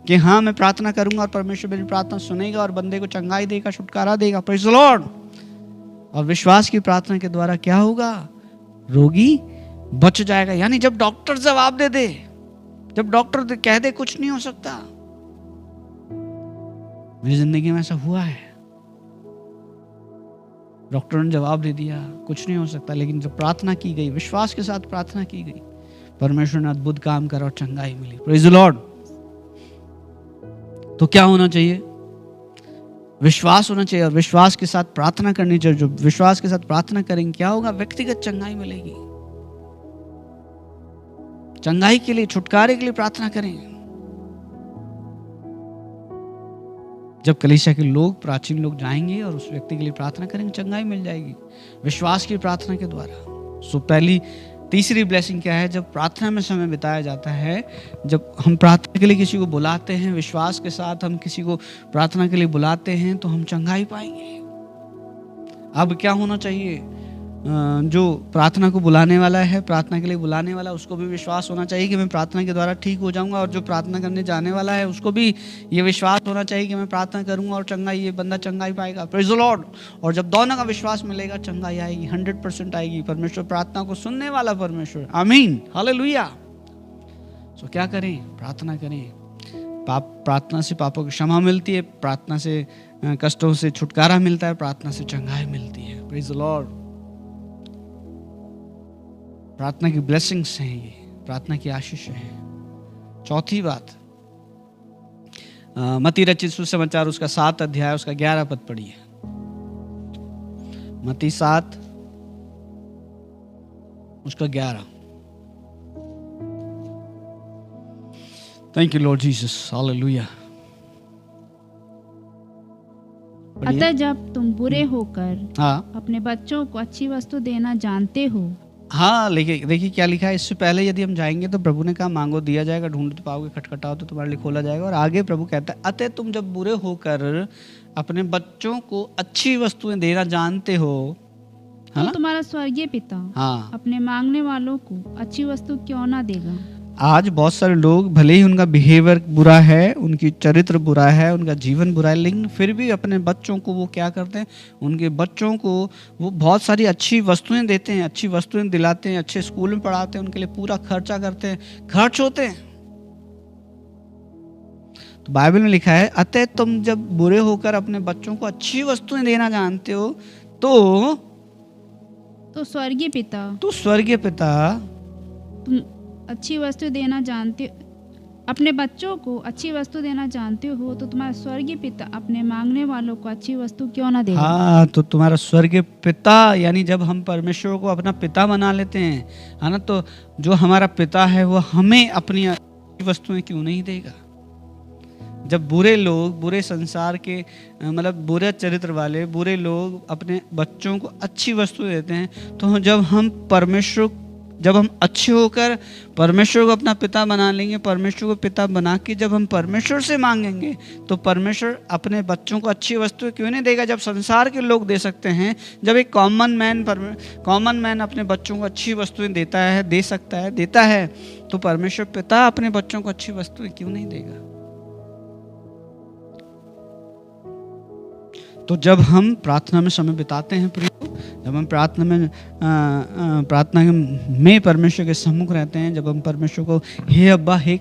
कि हाँ, मैं प्रार्थना करूंगा और परमेश्वर मेरी प्रार्थना सुनेगा और बंदे को चंगाई देगा, छुटकारा देगा। Praise the Lord. और विश्वास की प्रार्थना के द्वारा क्या होगा? रोगी बच जाएगा। यानी जब डॉक्टर जवाब दे, जब डॉक्टर कह दे कुछ नहीं हो सकता, मेरी जिंदगी में ऐसा हुआ है, डॉक्टर ने जवाब दे दिया कुछ नहीं हो सकता, लेकिन जब प्रार्थना की गई, विश्वास के साथ प्रार्थना की गई, परमेश्वर ने अद्भुत काम करा और चंगाई मिली। Praise the Lord. तो क्या होना चाहिए? विश्वास होना चाहिए और विश्वास के साथ प्रार्थना करनी चाहिए। जो विश्वास के साथ प्रार्थना करेंगे क्या होगा? व्यक्तिगत चंगाई मिलेगी। चंगाई के लिए, छुटकारे के लिए प्रार्थना करें। जब कलीसिया के लोग, प्राचीन लोग जाएंगे और उस व्यक्ति के लिए प्रार्थना करेंगे, चंगाई मिल जाएगी विश्वास की प्रार्थना के द्वारा। सो पहली तीसरी ब्लेसिंग क्या है? जब प्रार्थना में समय बिताया जाता है, जब हम प्रार्थना के लिए किसी को बुलाते हैं, विश्वास के साथ हम किसी को प्रार्थना के लिए बुलाते हैं, तो हम चंगाई पाएंगे। अब क्या होना चाहिए? जो प्रार्थना को बुलाने वाला है, प्रार्थना के लिए बुलाने वाला, उसको भी विश्वास होना चाहिए कि मैं प्रार्थना के द्वारा ठीक हो जाऊंगा, और जो प्रार्थना करने जाने वाला है उसको भी ये विश्वास होना चाहिए कि मैं प्रार्थना करूंगा और चंगाई, ये बंदा चंगाई पाएगा। Praise the Lord. और जब दोनों का विश्वास मिलेगा, चंगाई आएगी, 100% आएगी। परमेश्वर प्रार्थना को सुनने वाला परमेश्वर। आमीन, हालेलुया। सो क्या करें? प्रार्थना करें। प्रार्थना से पापों की क्षमा मिलती है, प्रार्थना से कष्टों से छुटकारा मिलता है, प्रार्थना से चंगाई मिलती है। Praise the Lord. प्रार्थना की ब्लेसिंग्स हैं ये, प्रार्थना की आशीष है। चौथी बात, मत्ती रचित सुसमाचार उसका 7 अध्याय उसका 11 पद पढ़िए। मत्ती 7 उसका 11। Thank you Lord Jesus, hallelujah. अतः जब तुम बुरे होकर अपने बच्चों को अच्छी वस्तु देना जानते हो। हाँ, लेकिन देखिए क्या लिखा है। इससे पहले यदि हम जाएंगे तो प्रभु ने कहा मांगो दिया जाएगा, ढूंढो तो पाओगे, खटखटाओ तो तुम्हारे लिए खोला जाएगा। और आगे प्रभु कहता है, अतः तुम जब बुरे होकर अपने बच्चों को अच्छी वस्तुएं देना जानते हो, तो तुम्हारा स्वर्गीय पिता अपने मांगने वालों को अच्छी वस्तु क्यों ना देगा। आज बहुत सारे लोग, भले ही उनका बिहेवियर बुरा है, उनकी चरित्र बुरा है, उनका जीवन बुरा है, लेकिन फिर भी अपने बच्चों को वो क्या करते हैं? उनके बच्चों को वो बहुत सारी अच्छी वस्तुएं देते हैं, अच्छी वस्तुएं दिलाते हैं, अच्छे स्कूल में पढ़ाते हैं, उनके लिए पूरा खर्चा करते हैं, खर्च होते हैं। तो बाइबल में लिखा है, अतः तुम जब बुरे होकर अपने बच्चों को अच्छी वस्तुएं देना जानते हो, तो स्वर्गीय पिता तुम अच्छी वस्तु देना जानते, अपने बच्चों को अच्छी वस्तु देना जानते हो, तो तुम्हारा स्वर्गीय पिता अपने मांगने वालों को अच्छी वस्तु क्यों ना देगा। हाँ, तो तुम्हारा स्वर्गीय पिता, यानी जब हम परमेश्वर को अपना पिता बना लेते हैं, है ना, तो जो हमारा पिता है वो हमें अपनी अच्छी वस्तुएं क्यों नहीं देगा। जब बुरे लोग, बुरे संसार के, मतलब बुरे चरित्र वाले बुरे लोग अपने बच्चों को अच्छी वस्तु देते हैं, तो जब हम अच्छे होकर परमेश्वर को अपना पिता बना लेंगे, परमेश्वर को पिता बना के जब हम परमेश्वर से मांगेंगे, तो परमेश्वर अपने बच्चों को अच्छी वस्तुएं क्यों नहीं देगा। जब संसार के लोग दे सकते हैं, जब एक कॉमन मैन अपने बच्चों को अच्छी वस्तुएं देता है, तो परमेश्वर पिता अपने बच्चों को अच्छी वस्तुएं क्यों नहीं देगा। तो जब हम प्रार्थना में समय बिताते हैं प्रियो, जब हम प्रार्थना में परमेश्वर के सम्मुख रहते हैं, जब हम परमेश्वर को हे अब्बा, हे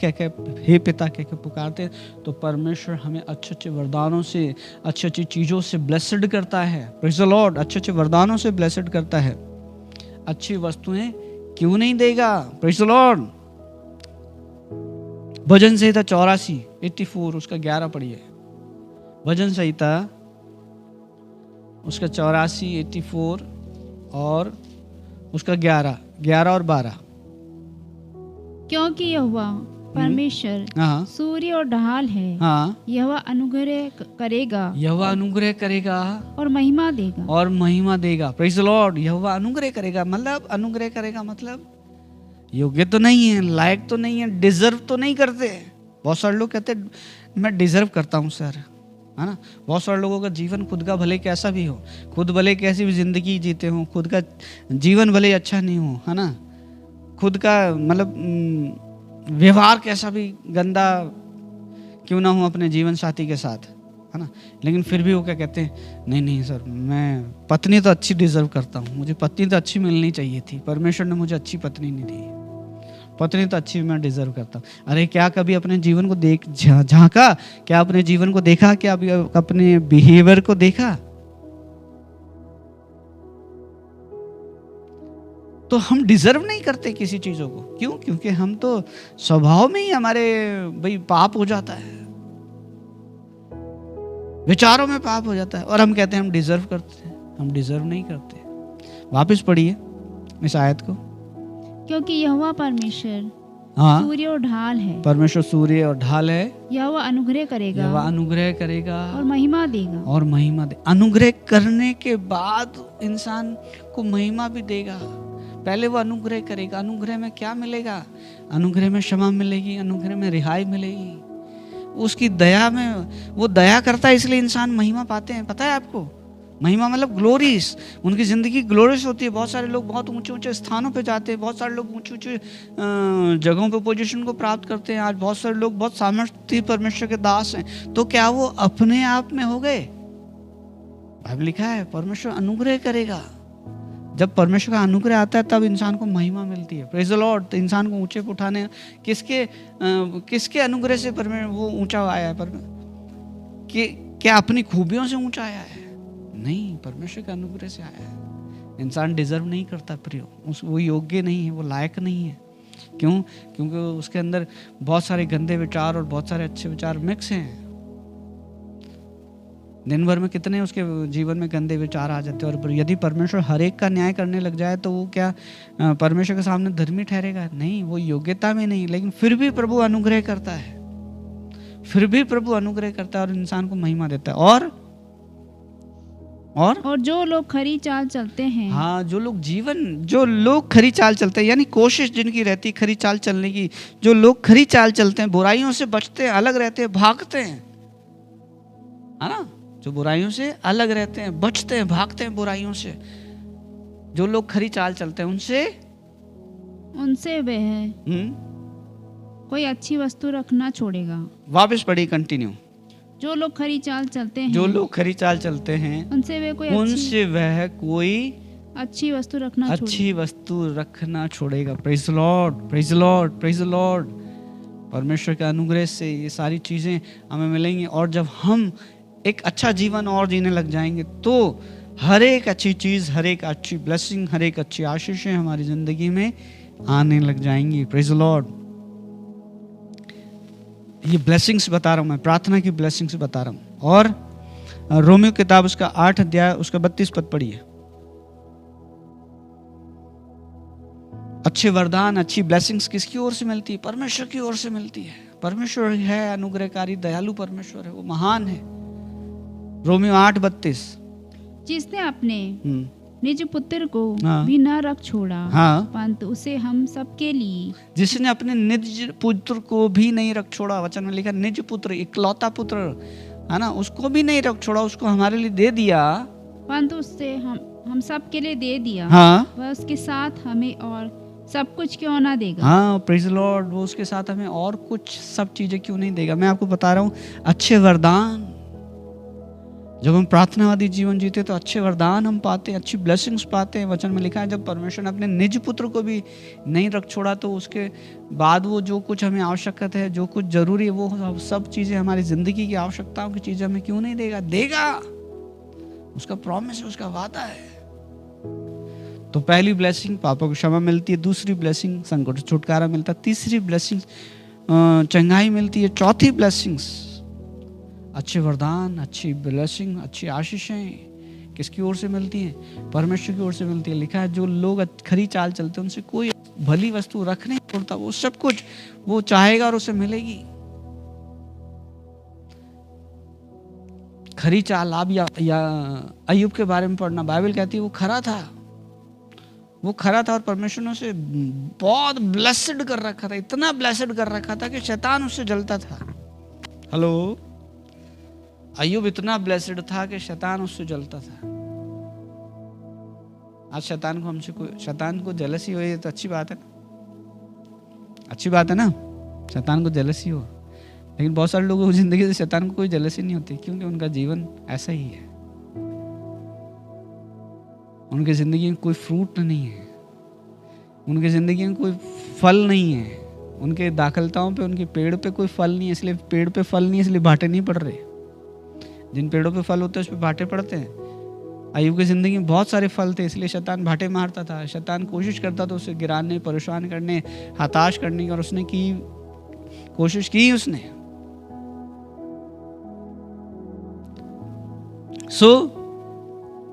पिता कह के पुकारते हैं, तो परमेश्वर हमें अच्छे अच्छे वरदानों से, अच्छी अच्छी चीज़ों से ब्लेस्ड करता है। Praise the Lord. अच्छे अच्छे वरदानों से ब्लेस्ड करता है। अच्छी वस्तुएं क्यों नहीं देगा। Praise the Lord. भजन संहिता 84 उसका 11 पढ़िए। भजन संहिता उसका 84 और उसका 11 और 12। क्योंकि यहोवा परमेश्वर सूर्य और ढाल है। यहोवा अनुग्रह करेगा और महिमा देगा। Praise the Lord. यहोवा अनुग्रह करेगा, मतलब योग्य तो नहीं है, लायक तो नहीं है, डिजर्व तो नहीं करते। बहुत सारे लोग कहते हैं मैं डिजर्व करता हूँ सर, है ना। बहुत सारे लोगों का जीवन खुद का भले कैसा भी हो, खुद भले कैसी भी जिंदगी जीते हो, खुद का जीवन भले अच्छा नहीं हो, है ना, खुद का मतलब व्यवहार कैसा भी गंदा क्यों ना हो अपने जीवन साथी के साथ, है ना, लेकिन फिर भी वो क्या कहते हैं, नहीं सर, मैं पत्नी तो अच्छी डिजर्व करता हूँ, मुझे पत्नी तो अच्छी मिलनी चाहिए थी, परमेश्वर ने मुझे अच्छी पत्नी नहीं दी, पत्नी तो अच्छी मैं डिजर्व करता हूँ। अरे क्या कभी अपने जीवन को झांका? क्या अपने जीवन को देखा? क्या अभी अपने बिहेवियर को देखा? तो हम डिजर्व नहीं करते किसी चीजों को। क्यों? क्योंकि हम तो स्वभाव में ही हमारे भाई पाप हो जाता है, विचारों में पाप हो जाता है, और हम कहते हैं हम डिजर्व करते हैं। हम डिजर्व नहीं करते। वापस पढ़िए इस आयत को। क्योंकि यहोवा परमेश्वर सूर्य और ढाल है। परमेश्वर सूर्य और ढाल है। यहोवा अनुग्रह करेगा और महिमा देगा। अनुग्रह करने के बाद इंसान को महिमा भी देगा। पहले वो अनुग्रह करेगा। अनुग्रह में क्या मिलेगा? अनुग्रह में क्षमा मिलेगी, अनुग्रह में रिहाई मिलेगी। उसकी दया में, वो दया करता है इसलिए इंसान महिमा पाते हैं। पता है आपको, महिमा मतलब ग्लोरीज, उनकी ज़िंदगी ग्लोरियस होती है। बहुत सारे लोग बहुत ऊंचे ऊंचे स्थानों पे जाते हैं, बहुत सारे लोग ऊंचे ऊंचे जगहों पे पोजीशन को प्राप्त करते हैं। आज बहुत सारे लोग बहुत सामर्थ्य परमेश्वर के दास हैं, तो क्या वो अपने आप में हो गए? बाइबल लिखा है परमेश्वर अनुग्रह करेगा। जब परमेश्वर का अनुग्रह आता है तब इंसान को महिमा मिलती है। Praise the Lord. तो इंसान को ऊंचे पे उठाने किसके अनुग्रह से परमेश्वर वो ऊंचा आया है? क्या अपनी खूबियों से ऊंचा आया है? नहीं, परमेश्वर के अनुग्रह से आया है। इंसान डिजर्व नहीं करता प्रियो, वो योग्य नहीं है, वो लायक नहीं है। क्यों? क्योंकि उसके अंदर बहुत सारे गंदे विचार और बहुत सारे अच्छे विचार मिक्स हैं। दिन भर में कितने उसके जीवन में गंदे विचार आ जाते हैं। और यदि परमेश्वर हर एक का न्याय करने लग जाए तो वो क्या परमेश्वर के सामने धर्मी ठहरेगा? नहीं, वो योग्यता में नहीं। लेकिन फिर भी प्रभु अनुग्रह करता है, फिर भी प्रभु अनुग्रह करता है और इंसान को महिमा देता है। और जो लोग खरी चाल चलते हैं, हाँ, जो लोग खरी चाल चलते हैं, यानी कोशिश जिनकी रहती है खरी चाल चलने की, जो लोग खरी चाल चलते हैं, बुराइयों से बचते हैं, अलग रहते हैं, भागते हैं, है ना? जो बुराइयों से अलग रहते हैं, बचते हैं, भागते हैं बुराइयों से, जो लोग खरी चाल चलते हैं, उनसे वह कोई अच्छी वस्तु रखना छोड़ेगा। वापस पढ़ी, कंटिन्यू। जो लोग खरी चाल चलते हैं, उनसे वह कोई अच्छी वस्तु रखना छोड़ेगा। Praise the Lord, praise the Lord, praise the Lord. परमेश्वर के अनुग्रह से ये सारी चीजें हमें मिलेंगी। और जब हम एक अच्छा जीवन और जीने लग जाएंगे तो हर एक अच्छी चीज, हर एक अच्छी ब्लेसिंग, हर एक अच्छी आशीषें हमारी जिंदगी में आने लग जाएंगी। Praise the Lord. ये ब्लेसिंग्स बता रहा हूं मैं, प्रार्थना की ब्लेसिंग्स बता रहा हूं। और रोमियो किताब उसका 8 अध्याय उसका 32 पद पढ़िए। अच्छे वरदान, अच्छी ब्लेसिंग्स किसकी ओर से मिलती है? परमेश्वर की ओर से मिलती है। परमेश्वर है अनुग्रहकारी, दयालु परमेश्वर है, वो महान है। रोमियो 8:32, जिसने अपने निज पुत्र को भी न रख छोड़ा, परंतु उसे हम सबके लिए, जिसने अपने निज पुत्र को भी नहीं रख छोड़ा, वचन में लिखा निज पुत्र, इकलौता पुत्र, है ना, उसको भी नहीं रख छोड़ा, उसको हमारे लिए दे दिया, परंतु उससे हम सबके लिए दे दिया। वह उसके साथ हमें और सब कुछ क्यों ना देगा? हाँ, प्रेज द लॉर्ड। वो उसके साथ हमें और कुछ सब चीजें क्यों नहीं देगा? मैं आपको बता रहा हूँ, अच्छे वरदान, जब हम प्रार्थनावादी जीवन जीते तो अच्छे वरदान हम पाते हैं, अच्छी ब्लेसिंग्स पाते हैं। वचन में लिखा है जब परमेश्वर ने अपने निज पुत्र को भी नहीं रख छोड़ा तो उसके बाद वो जो कुछ हमें आवश्यकता है, जो कुछ जरूरी है, वो सब चीजें, हमारी जिंदगी की आवश्यकताओं की चीजें हमें क्यों नहीं देगा? देगा। उसका प्रॉमिस है, उसका वादा है। तो पहली ब्लेसिंग पापों की क्षमा मिलती है, दूसरी ब्लेसिंग संकट से छुटकारा मिलता है, तीसरी ब्लेसिंग चंगाई मिलती है, चौथी ब्लेसिंग्स अच्छे वरदान, अच्छी ब्लेसिंग, अच्छी आशीषें किसकी ओर से मिलती हैं? परमेश्वर की ओर से मिलती है। लिखा है जो लोग खरी चाल चलते हैं उनसे कोई भली वस्तु रख नहीं छोड़ता, वो सब कुछ वो चाहेगा और उसे मिलेगी। खरी चाल आप या अय्यूब के बारे में पढ़ना, बाइबल कहती है वो खरा था और परमेश्वर ने उसे बहुत ब्लेस्ड कर रखा था, इतना ब्लेस्ड कर रखा था कि शैतान उससे जलता था। हेलो, अय्यूब इतना ब्लेस्ड था कि शैतान उससे जलता था। आज शैतान को जेलसी हो तो अच्छी बात है ना, अच्छी बात है ना, शैतान को जेलसी हो। लेकिन बहुत सारे लोगों की जिंदगी से शैतान को कोई जेलसी नहीं होती, क्योंकि उनका जीवन ऐसा ही है। उनकी जिंदगी में कोई फ्रूट नहीं है, उनकी जिंदगी में कोई फल नहीं है, उनके दाखलताओं पे, उनके पेड़ पे कोई फल नहीं है, इसलिए पेड़ पे फल नहीं है, इसलिए भाटे नहीं पड़ रहे। जिन पेड़ों पे फल होते हैं उस पे भाटे पड़ते हैं। अय्यूब की जिंदगी में बहुत सारे फल थे, इसलिए शैतान भाटे मारता था। शैतान कोशिश करता था उसे गिराने, परेशान करने, हताश करने की, और उसने कोशिश की उसने।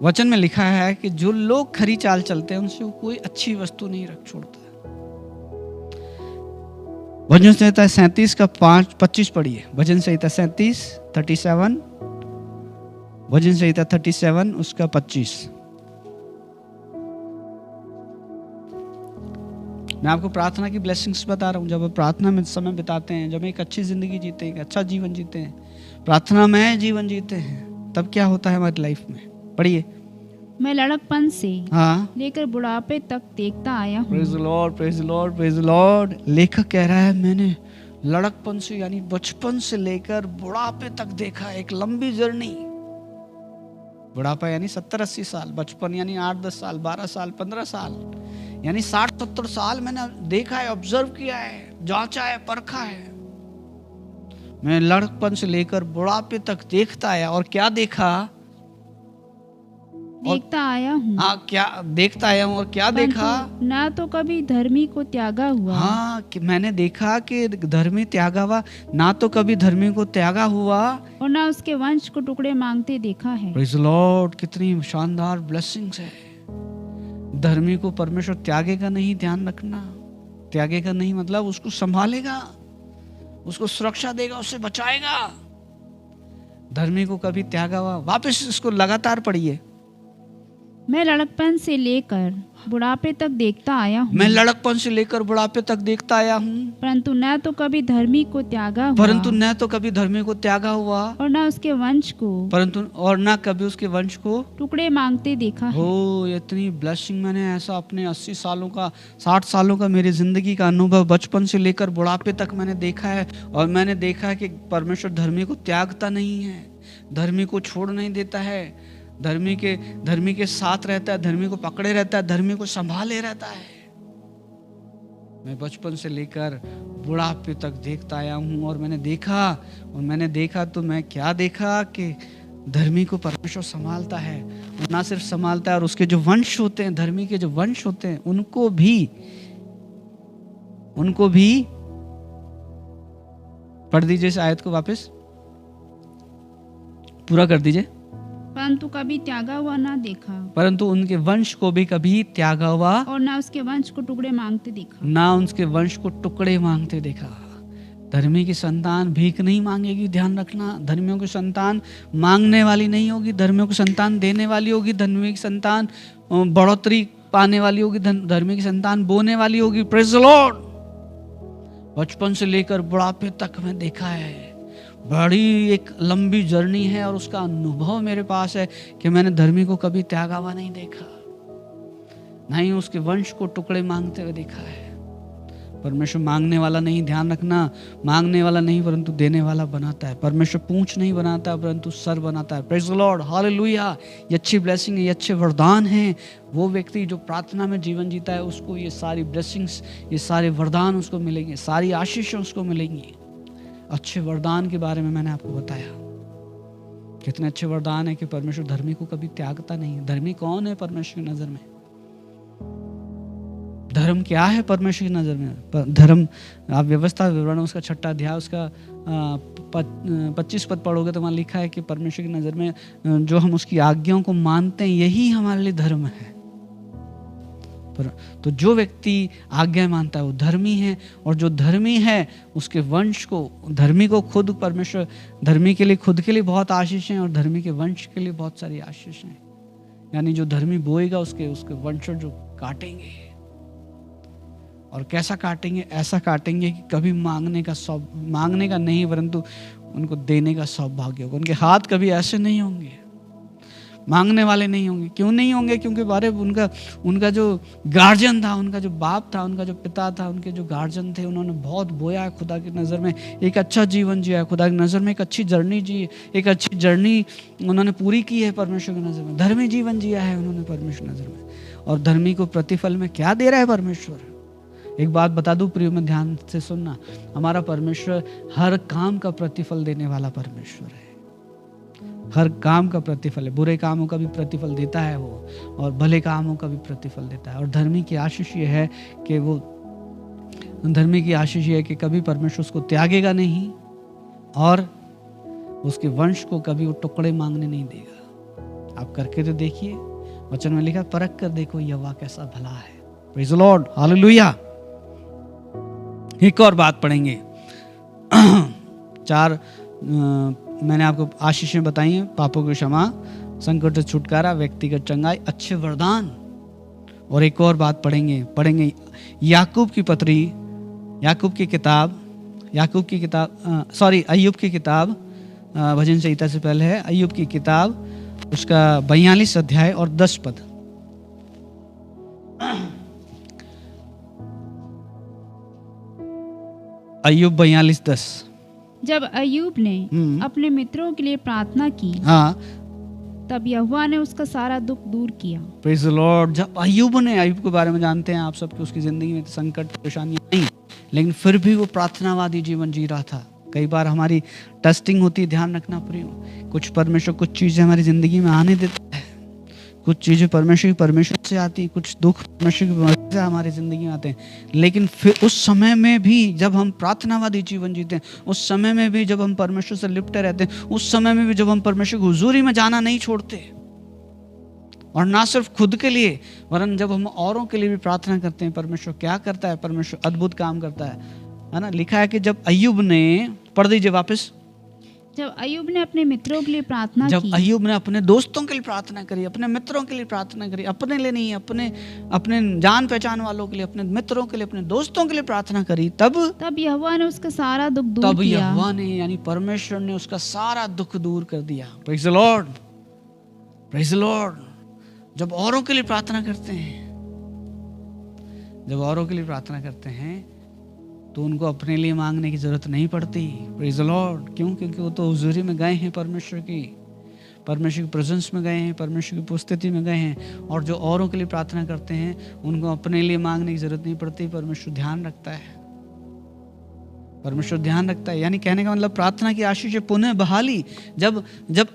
वचन में लिखा है कि जो लोग खरी चाल चलते हैं उनसे कोई अच्छी वस्तु नहीं रख छोड़ता। भजन संहिता 37 का 25 पढ़िए। भजन संहिता 37 भजन संहिता 37 उसका 25। मैं आपको प्रार्थना की ब्लेसिंग्स बता रहा हूँ। जब आप प्रार्थना में समय बिताते हैं, जब एक अच्छी जिंदगी जीते हैं, एक अच्छा जीवन जीते हैं, प्रार्थना में जीवन जीते हैं, तब क्या होता है हमारी लाइफ में? पढ़िए। मैं लड़कपन से लेकर बुढ़ापे तक देखता आया हूँ। Praise the Lord, praise the Lord, praise the Lord. लेखक कह रहा है मैंने लड़कपन से यानी बचपन से लेकर बुढ़ापे तक देखा, एक लंबी जर्नी। बुढ़ापा यानी 70-80 साल, बचपन यानी 8-10 साल, 12 साल, 15 साल, यानी 60-70 साल मैंने देखा है, ऑब्जर्व किया है, जांचा है, परखा है। मैं लड़कपन से लेकर बुढ़ापे तक देखता आया, और क्या देखा? देखता आया हूँ। हाँ, क्या देखता आया हूँ और क्या देखा? ना तो कभी धर्मी को त्यागा हुआ। हाँ, कि मैंने देखा कि धर्मी त्यागा हुआ, ना तो कभी धर्मी को त्यागा हुआ, और ना उसके वंश को टुकड़े मांगते देखा है। प्रेज़ द लॉर्ड, कितनी शानदार ब्लेसिंग्स है। धर्मी को परमेश्वर त्यागेगा नहीं, ध्यान रखना। त्यागेगा नहीं मतलब उसको संभालेगा, उसको सुरक्षा देगा, उससे बचाएगा। धर्मी को कभी त्यागा हुआ, वापस इसको लगातार पढ़िए। मैं लड़कपन से लेकर बुढ़ापे तक देखता आया हूँ। मैं लड़कपन से लेकर बुढ़ापे तक देखता आया हूँ, परंतु न तो कभी धर्मी को त्यागा हुआ, परंतु न तो कभी धर्मी को त्यागा हुआ, और न उसके वंश को, परंतु और न कभी उसके वंश को टुकड़े मांगते देखा है। हो, इतनी ब्लेसिंग मैंने ऐसा अपने 80 सालों का, 60 सालों का मेरी जिंदगी का अनुभव, बचपन से लेकर बुढ़ापे तक मैंने देखा है। और मैंने देखा है कि परमेश्वर धर्मी को त्यागता नहीं है, धर्मी को छोड़ नहीं देता है, धर्मी के साथ रहता है, धर्मी को पकड़े रहता है, धर्मी को संभाले रहता है। मैं बचपन से लेकर बुढ़ापे तक देखता आया हूँ, और मैंने देखा तो मैं क्या देखा कि धर्मी को परमेश्वर संभालता है, और ना सिर्फ संभालता है, और उसके जो वंश होते हैं, धर्मी के जो वंश होते हैं, उनको भी पढ़ दीजिए इस आयत को, वापस पूरा कर दीजिए। परंतु कभी त्यागा हुआ ना देखा, परंतु उनके वंश को भी कभी त्यागा हुआ, और ना उसके वंश को टुकड़े मांगते देखा, ना उसके वंश को टुकड़े मांगते देखा। धर्मी की संतान भीख नहीं मांगेगी, ध्यान रखना। धर्मियों की संतान मांगने वाली नहीं होगी, धर्मियों की संतान देने वाली होगी। धर्मी की संतान बढ़ोतरी पाने वाली होगी, धर्मी की संतान बोने वाली होगी। Praise the Lord. बचपन से लेकर बुढ़ापे तक मैं देखा है, बड़ी एक लंबी जर्नी है, और उसका अनुभव मेरे पास है कि मैंने धर्मी को कभी त्यागा हुआ नहीं देखा, नहीं उसके वंश को टुकड़े मांगते हुए देखा है। परमेश्वर मांगने वाला नहीं, ध्यान रखना, मांगने वाला नहीं परंतु देने वाला बनाता है। परमेश्वर पूंछ नहीं बनाता परंतु सर बनाता है। Praise the Lord, hallelujah. ये अच्छी ब्लेसिंग है, ये अच्छे वरदान हैं। वो व्यक्ति जो प्रार्थना में जीवन जीता है, उसको ये सारी ब्लेसिंग्स, ये सारे वरदान उसको मिलेंगे, सारी आशीषें उसको मिलेंगी। अच्छे वरदान के बारे में मैंने आपको बताया, कितने अच्छे वरदान है कि परमेश्वर धर्मी को कभी त्यागता नहीं है। धर्मी कौन है परमेश्वर की नजर में? धर्म क्या है परमेश्वर की नजर में? धर्म, आप व्यवस्था विवरण उसका 6 अध्याय उसका 25 पद पढ़ोगे तो वहां लिखा है कि परमेश्वर की नजर में जो हम उसकी आज्ञाओं को मानते हैं, यही हमारे लिए धर्म है। तो जो व्यक्ति आज्ञा मानता है वो धर्मी है, और जो धर्मी है उसके वंश को, धर्मी को खुद परमेश्वर, धर्मी के लिए खुद के लिए बहुत आशीष है, और धर्मी के वंश के लिए बहुत सारी आशीष है। यानी जो धर्मी बोएगा उसके वंशज जो काटेंगे, और कैसा काटेंगे? ऐसा काटेंगे कि कभी मांगने का नहीं परंतु उनको देने का सौभाग्य होगा। उनके हाथ कभी ऐसे नहीं होंगे, मांगने वाले नहीं होंगे। क्यों नहीं होंगे? क्योंकि बारे उनका जो गार्जियन था, उनका जो बाप था, उनका जो पिता था, उनके जो गार्जियन थे, उन्होंने बहुत बोया है खुदा की नज़र में, एक अच्छा जीवन जिया है, खुदा की नज़र में एक अच्छी जर्नी जी, एक अच्छी जर्नी उन्होंने पूरी की है परमेश्वर की नज़र में। धर्मी जीवन जिया है उन्होंने परमेश्वर की नज़र में। और धर्मी को प्रतिफल में क्या दे रहा है परमेश्वर? एक बात बता दूं प्रियो, में ध्यान से सुनना, हमारा परमेश्वर हर काम का प्रतिफल देने वाला परमेश्वर है। हर काम का प्रतिफल है, बुरे कामों का भी प्रतिफल देता है वो, और भले कामों का भी प्रतिफल देता है। और धर्मी की आशीष ये है कि वो, धर्मी की आशीष ये है कि कभी परमेश्वर उसको त्यागेगा नहीं, और उसके वंश को कभी वो टुकड़े मांगने नहीं देगा। आप करके तो देखिए, वचन में लिखा, परख कर देखो यहोवा कैसा भला है। Praise the Lord, hallelujah. एक और बात पढ़ेंगे। 4 मैंने आपको आशीषें बताई हैं, पापों की क्षमा, संकट से छुटकारा, व्यक्तिगत चंगाई, अच्छे वरदान। और एक और बात पढ़ेंगे याकूब की पत्री, अय्यूब की किताब, भजन संहिता से पहले है अय्यूब की किताब, उसका 42 अध्याय और 10 पद। अय्यूब 42:10। जब अय्यूब ने अपने मित्रों के लिए प्रार्थना की, हाँ, तब यहोवा ने उसका सारा दुख दूर किया। Praise the Lord. जब अय्यूब के बारे में जानते हैं आप सबकी, उसकी जिंदगी में संकट परेशानियां नहीं, लेकिन फिर भी वो प्रार्थनावादी जीवन जी रहा था। कई बार हमारी टेस्टिंग होती है, ध्यान रखना प्रियो। कुछ परमेश्वर कुछ चीजें हमारी जिंदगी में आने देता है, कुछ चीजें परमेश्वर से आती, कुछ दुख परमेश्वर की मर्जी से हमारी जिंदगी में आते हैं। लेकिन फिर उस समय में भी जब हम प्रार्थनावादी जीवन जीते हैं, उस समय में भी जब हम परमेश्वर से लिपटे रहते हैं, उस समय में भी जब हम परमेश्वर की हुजूरी में जाना नहीं छोड़ते, और ना सिर्फ खुद के लिए वरन जब हम औरों के लिए भी प्रार्थना करते हैं, परमेश्वर क्या करता है? परमेश्वर अद्भुत काम करता है ना। लिखा है कि जब अय्यूब ने, पढ़ दीजिए वापस, जब अय्यूब ने अपने मित्रों के लिए प्रार्थना जब की, अय्यूब ने अपने दोस्तों के लिए प्रार्थना करी, अपने मित्रों के लिए प्रार्थना करी, अपने लिए नहीं, अपने जान पहचान वालों के लिए, अपने मित्रों के लिए, अपने दोस्तों के लिए प्रार्थना करी, तब यहोवा ने उसका सारा दुख दूर किया। तब यहोवा ने, यानी परमेश्वर ने उसका सारा दुख दूर कर दिया। Praise the Lord, praise the Lord. जब औरों के लिए प्रार्थना करते हैं, तो उनको अपने लिए मांगने की जरूरत नहीं पड़ती। Praise the Lord. क्यों? क्योंकि वो तो हुजूरी में गए हैं, परमेश्वर की प्रेजेंस में गए हैं, परमेश्वर की उपस्थिति में गए हैं। और जो औरों के लिए प्रार्थना करते हैं, उनको अपने लिए मांगने की जरूरत नहीं पड़ती। परमेश्वर ध्यान रखता है। यानी कहने का मतलब प्रार्थना की आशीष पुनः बहाली। जब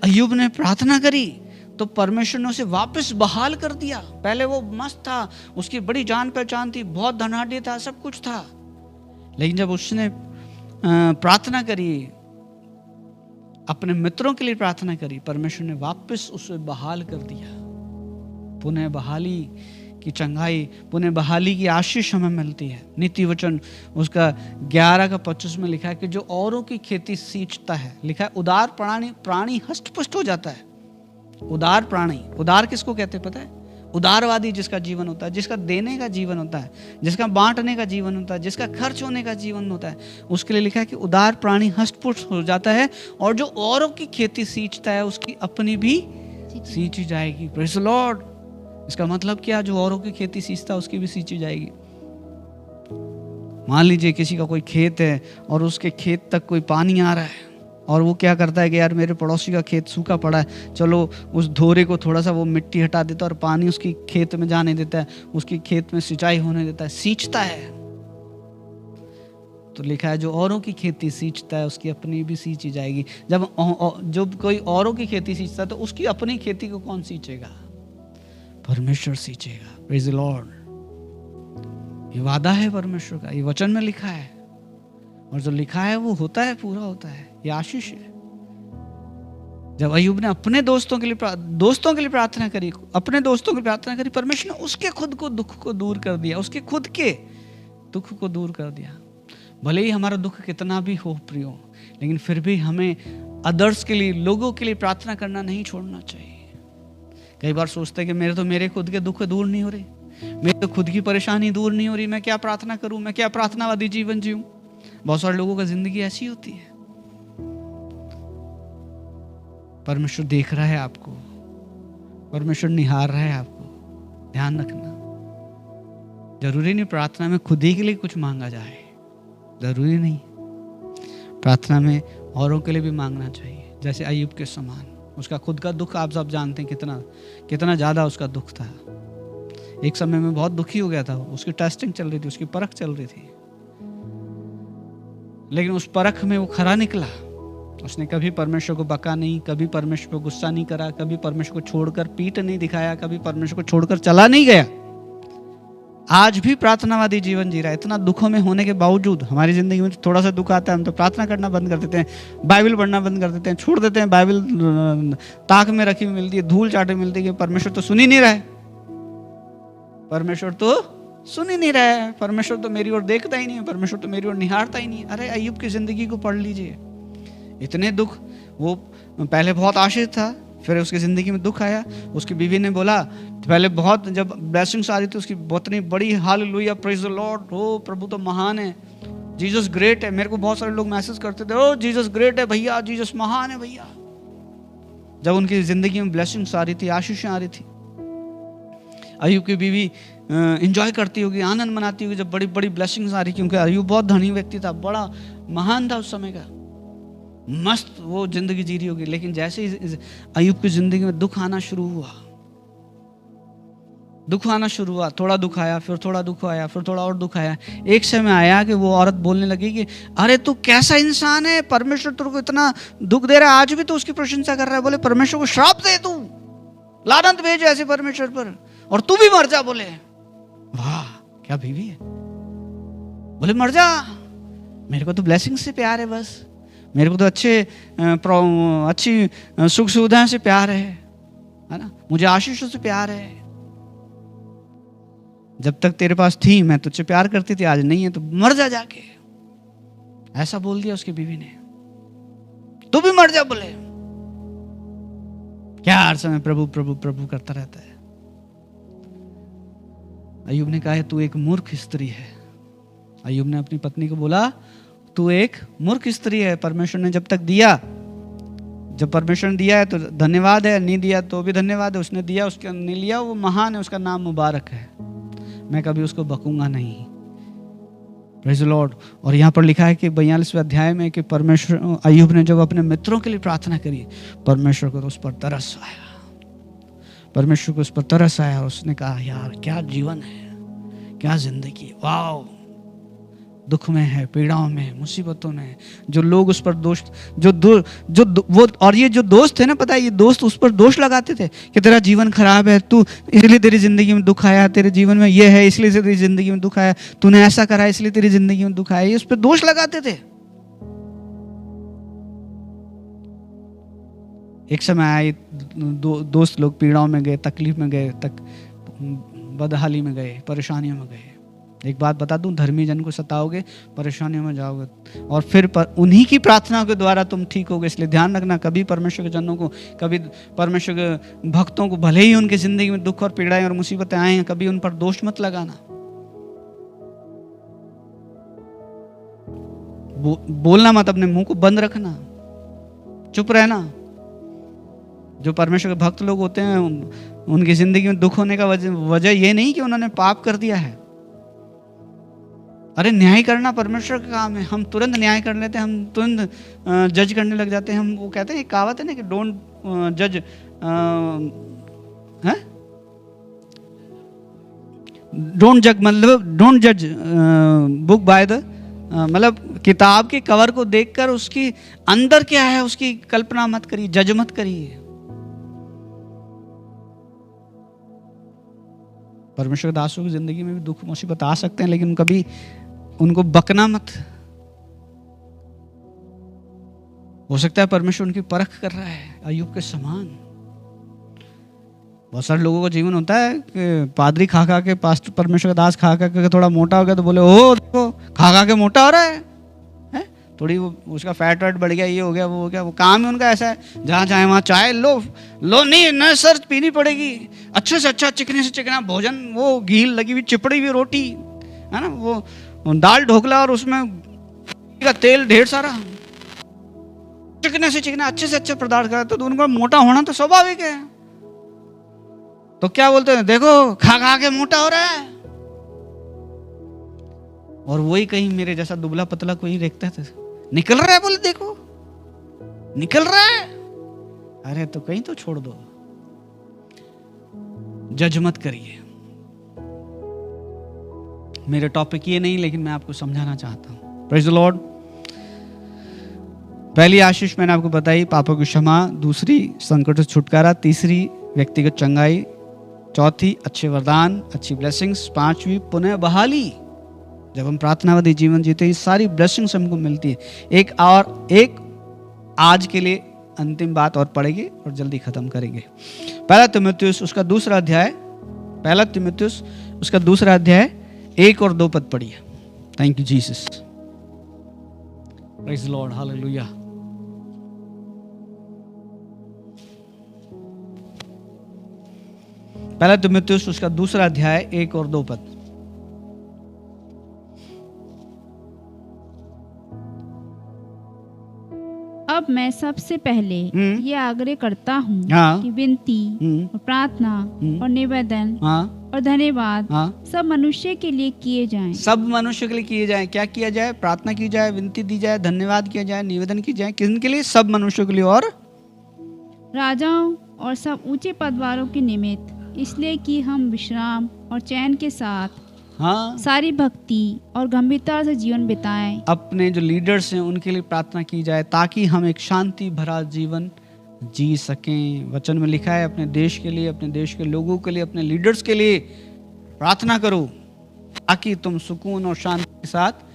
अय्यूब ने प्रार्थना करी तो परमेश्वर ने उसे वापस बहाल कर दिया। पहले वो मस्त था, उसकी बड़ी जान पहचान थी, बहुत धनाढ्य था, सब कुछ था, लेकिन जब उसने प्रार्थना करी, अपने मित्रों के लिए प्रार्थना करी, परमेश्वर ने वापस उसे बहाल कर दिया। पुनः बहाली की चंगाई, पुनः बहाली की आशीष हमें मिलती है। नीति वचन उसका 11:25 में लिखा है कि जो औरों की खेती सींचता है, लिखा है उदार प्राणी हष्टपुष्ट हो जाता है। उदार प्राणी, उदार किसको कहते हैं पता है? उदारवादी जिसका जीवन होता है, जिसका देने का जीवन होता है, जिसका बांटने का जीवन होता है, जिसका खर्च होने का जीवन होता है, उसके लिए लिखा है कि उदार प्राणी हष्टपुष्ट हो जाता है, और जो औरों की खेती सींचता है उसकी अपनी भी सींची जाएगी। Praise the Lord. इसका मतलब क्या? जो औरों की खेती सींचता है उसकी भी सींची जाएगी। मान लीजिए किसी का कोई खेत है और उसके खेत तक कोई पानी आ रहा है, और वो क्या करता है कि यार मेरे पड़ोसी का खेत सूखा पड़ा है, चलो उस धोरे को थोड़ा सा वो मिट्टी हटा देता है और पानी उसकी खेत में जाने देता है, उसकी खेत में सिंचाई होने देता है, सींचता है। तो लिखा है जो औरों की खेती सींचता है उसकी अपनी भी सींची जाएगी। जब कोई औरों की खेती सींचता है तो उसकी अपनी खेती को कौन सींचेगा? परमेश्वर सींचेगा। Praise the Lord. ये वादा है परमेश्वर का, ये वचन में लिखा है, और जो लिखा है वो होता है, पूरा होता है। ये आशीष है। जब अय्यूब ने अपने दोस्तों के लिए प्रार्थना करी, परमेश्वर ने उसके खुद को दुख को दूर कर दिया, उसके खुद के दुख को दूर कर दिया। भले ही हमारा दुख कितना भी हो प्रियो, लेकिन फिर भी हमें अदर्स के लिए, लोगों के लिए प्रार्थना करना नहीं छोड़ना चाहिए। कई बार सोचते हैं कि मेरे खुद के दुख दूर नहीं हो रहे, मेरी तो खुद की परेशानी दूर नहीं हो रही, मैं क्या प्रार्थना करूं, मैं क्या प्रार्थनावादी जीवन जीऊं। बहुत सारे लोगों का जिंदगी ऐसी होती है। परमेश्वर देख रहा है आपको, परमेश्वर निहार रहा है आपको। ध्यान रखना, जरूरी नहीं प्रार्थना में खुद ही के लिए कुछ मांगा जाए, जरूरी नहीं। प्रार्थना में औरों के लिए भी मांगना चाहिए, जैसे अय्यूब के समान। उसका खुद का दुख आप सब जानते हैं, कितना ज्यादा उसका दुख था। एक समय में बहुत दुखी हो गया था, उसकी टेस्टिंग चल रही थी, उसकी परख चल रही थी, लेकिन उस परख में वो खरा निकला। उसने कभी परमेश्वर को बका नहीं, कभी परमेश्वर को गुस्सा नहीं करा, कभी परमेश्वर को छोड़कर पीठ नहीं दिखाया, कभी परमेश्वर को छोड़कर चला नहीं गया। आज भी प्रार्थनावादी जीवन जी रहा है। इतना दुखों में होने के बावजूद हमारी जिंदगी में थोड़ा सा दुख आता है, हम तो प्रार्थना करना बंद कर देते हैं, बाइबल पढ़ना बंद कर देते हैं, छोड़ देते हैं। बाइबल ताक में रखी मिलती है, धूल चाटे मिलती है कि परमेश्वर तो सुन ही नहीं रहा है, परमेश्वर तो सुन ही नहीं रहा है, परमेश्वर तो मेरी ओर देखता ही नहीं है, परमेश्वर तो मेरी ओर निहारता ही नहीं है। अरे अय्यूब की जिंदगी को पढ़ लीजिए, इतने दुख। वो पहले बहुत आशीष था, फिर उसकी ज़िंदगी में दुख आया। उसकी बीवी ने बोला, पहले बहुत जब ब्लेसिंग्स आ रही थी उसकी बहुत नहीं बड़ी, हालेलुया प्रेज द लॉर्ड, ओ प्रभु तो महान है, जीसस ग्रेट है। मेरे को बहुत सारे लोग मैसेज करते थे, ओ जीसस ग्रेट है भैया, जीसस महान है भैया। जब उनकी ज़िंदगी में ब्लेसिंग्स आ रही थी, आशीषें आ रही थी, अय्यूब की बीवी एंजॉय करती होगी, आनंद मनाती होगी जब बड़ी बड़ी ब्लेसिंग्स आ रही, क्योंकि अय्यूब बहुत धनी व्यक्ति था, बड़ा महान था उस समय का, मस्त वो जिंदगी जी रही होगी। लेकिन जैसे ही अय्यूब की जिंदगी में दुख आना शुरू हुआ, थोड़ा दुख आया, फिर थोड़ा दुख आया, फिर थोड़ा और दुख आया। एक समय आया कि वो औरत बोलने लगी कि अरे तू कैसा इंसान है, परमेश्वर तेरे को इतना दुख दे रहा है, आज भी तो उसकी प्रशंसा कर रहा है। बोले परमेश्वर को श्राप दे, तू लानत भेज ऐसे परमेश्वर पर, और तू भी मर जा। बोले वाह क्या बीवी है। बोले मर जा, मेरे को तो ब्लेसिंग से प्यार है, बस मेरे को तो अच्छी सुख सुविधाएं से प्यार है ना, मुझे आशीषों से प्यार है। जब तक तेरे पास थी मैं तुझसे प्यार करती थी, आज नहीं है तो मर जा जाके। ऐसा बोल दिया उसकी बीवी ने, तू भी मर जा। बोले क्या हर समय प्रभु प्रभु प्रभु करता रहता है। अय्यूब ने कहा तू एक मूर्ख स्त्री है। अय्यूब ने अपनी पत्नी को बोला तू एक मूर्ख स्त्री है, परमेश्वर ने जब तक दिया, जब परमेश्वर ने दिया है तो धन्यवाद है, नहीं दिया तो भी धन्यवाद है। उसने दिया, उसका नहीं लिया, वो महान है, उसका नाम मुबारक है, मैं कभी उसको बकूंगा नहीं। Praise the Lord. और यहाँ पर लिखा है कि 42वें अध्याय में कि परमेश्वर, अय्यूब ने जब अपने मित्रों के लिए प्रार्थना करी, परमेश्वर को तो उस पर तरस आया, परमेश्वर को उस पर तरस आया, और उसने कहा यार क्या जीवन है, क्या जिंदगी, वाह। दुख में है, पीड़ाओं में, मुसीबतों में, जो लोग उस पर दोष, वो और ये जो दोस्त थे ना, पता है ये दोस्त उस पर दोष लगाते थे कि तेरा जीवन खराब है, तू इसलिए तेरी जिंदगी में दुख आया, तेरे जीवन में ये है इसलिए तेरी जिंदगी में दुख आया, तूने ऐसा करा इसलिए तेरी जिंदगी में दुख आया, ये उस पर दोष लगाते थे। एक समय आए दोस्त लोग पीड़ाओं में गए, तकलीफ में गए, बदहाली में गए, परेशानियों में गए। एक बात बता दूं, धर्मी जन को सताओगे, परेशानियों में जाओगे, और फिर उन्हीं की प्रार्थना के द्वारा तुम ठीक होगे। इसलिए ध्यान रखना, कभी परमेश्वर के जनों को, कभी परमेश्वर के भक्तों को, भले ही उनकी जिंदगी में दुख और पीड़ाएं और मुसीबतें आए हैं, कभी उन पर दोष मत लगाना। बोलना मत, अपने मुंह को बंद रखना, चुप रहना। जो परमेश्वर के भक्त लोग होते हैं, उनकी जिंदगी में दुख होने का वजह ये नहीं कि उन्होंने पाप कर दिया है। अरे न्याय करना परमेश्वर का काम है, हम तुरंत न्याय कर लेते हैं, हम तुरंत जज करने लग जाते हैं। हम वो कहते हैं, एक कहावत है ना कि डोंट जज, डोंट जज, मतलब डोंट जज बुक बाय द, मतलब किताब के कवर को देखकर उसकी अंदर क्या है उसकी कल्पना मत करिए, जज मत करिए। परमेश्वर दासों की जिंदगी में भी दुख मुसीबत आ सकते हैं, लेकिन कभी उनको बकना मत। हो सकता है परमेश्वर उनकी परख कर रहा है, अय्यूब के समान। बहुत सारे लोगों का जीवन होता है कि पादरी खा खा के, पास्टर परमेश्वर का दास खा खा के थोड़ा मोटा हो गया तो बोले ओ देखो खा खा के मोटा हो रहा है, थोड़ी वो उसका फैट वैट बढ़ गया, ये हो गया, वो हो गया। वो काम ही उनका ऐसा है, जहाँ जाए वहाँ चाय लो नहीं न सर, पीनी पड़ेगी, अच्छे से अच्छा चिकने से चिकना भोजन, वो घी लगी हुई चिपड़ी हुई रोटी है ना, वो दाल ढोकला और उसमें का तेल ढेर सारा, चिकने से चिकना अच्छे से अच्छा पदार्थ खाते, तो उनको मोटा होना तो स्वाभाविक है। तो क्या बोलते हैं, देखो खा खा के मोटा हो रहा है। और वही कहीं मेरे जैसा दुबला पतला कोई देखता था, निकल रहा है, बोले देखो निकल रहा है, अरे तो कहीं तो छोड़ दो, जज मत करिए। मेरे टॉपिक ये नहीं, लेकिन मैं आपको समझाना चाहता हूं। Praise the Lord. पहली आशीष मैंने आपको बताई, पापों की क्षमा, दूसरी संकट से छुटकारा, तीसरी व्यक्तिगत चंगाई, चौथी अच्छे वरदान, अच्छी ब्लेसिंग्स, पांचवी पुनः बहाली। जब हम प्रार्थनावादी जीवन जीते हैं, सारी ब्लेसिंग्स हमको मिलती है। एक आज के लिए अंतिम बात और पढ़ेंगे और जल्दी खत्म करेंगे। पहला तीमुथियुस उसका दूसरा अध्याय 1 और 2 पद पढ़िए। Thank you Jesus, praise the Lord, hallelujah. पहला तीमुथियुस उसका 2 अध्याय 1 और 2 पद। अब मैं सबसे पहले ये आग्रह करता हूँ कि विनती और प्रार्थना और निवेदन और धन्यवाद सब मनुष्य के लिए किए जाएं। सब मनुष्य के लिए किए जाएं। क्या किया जाए? प्रार्थना की जाए, विनती दी जाए, धन्यवाद किया जाए, निवेदन की जाए। किन के लिए? सब मनुष्यों के लिए और राजाओं और सब ऊंचे पद वालों के निमित्त, इसलिए कि हम विश्राम और चैन के साथ सारी भक्ति और गंभीरता से जीवन बिताएं। अपने जो लीडर्स हैं उनके लिए प्रार्थना की जाए ताकि हम एक शांति भरा जीवन जी सकें। वचन में लिखा है अपने देश के लिए, अपने देश के लोगों के लिए, अपने लीडर्स के लिए प्रार्थना करो ताकि तुम सुकून और शांति के साथ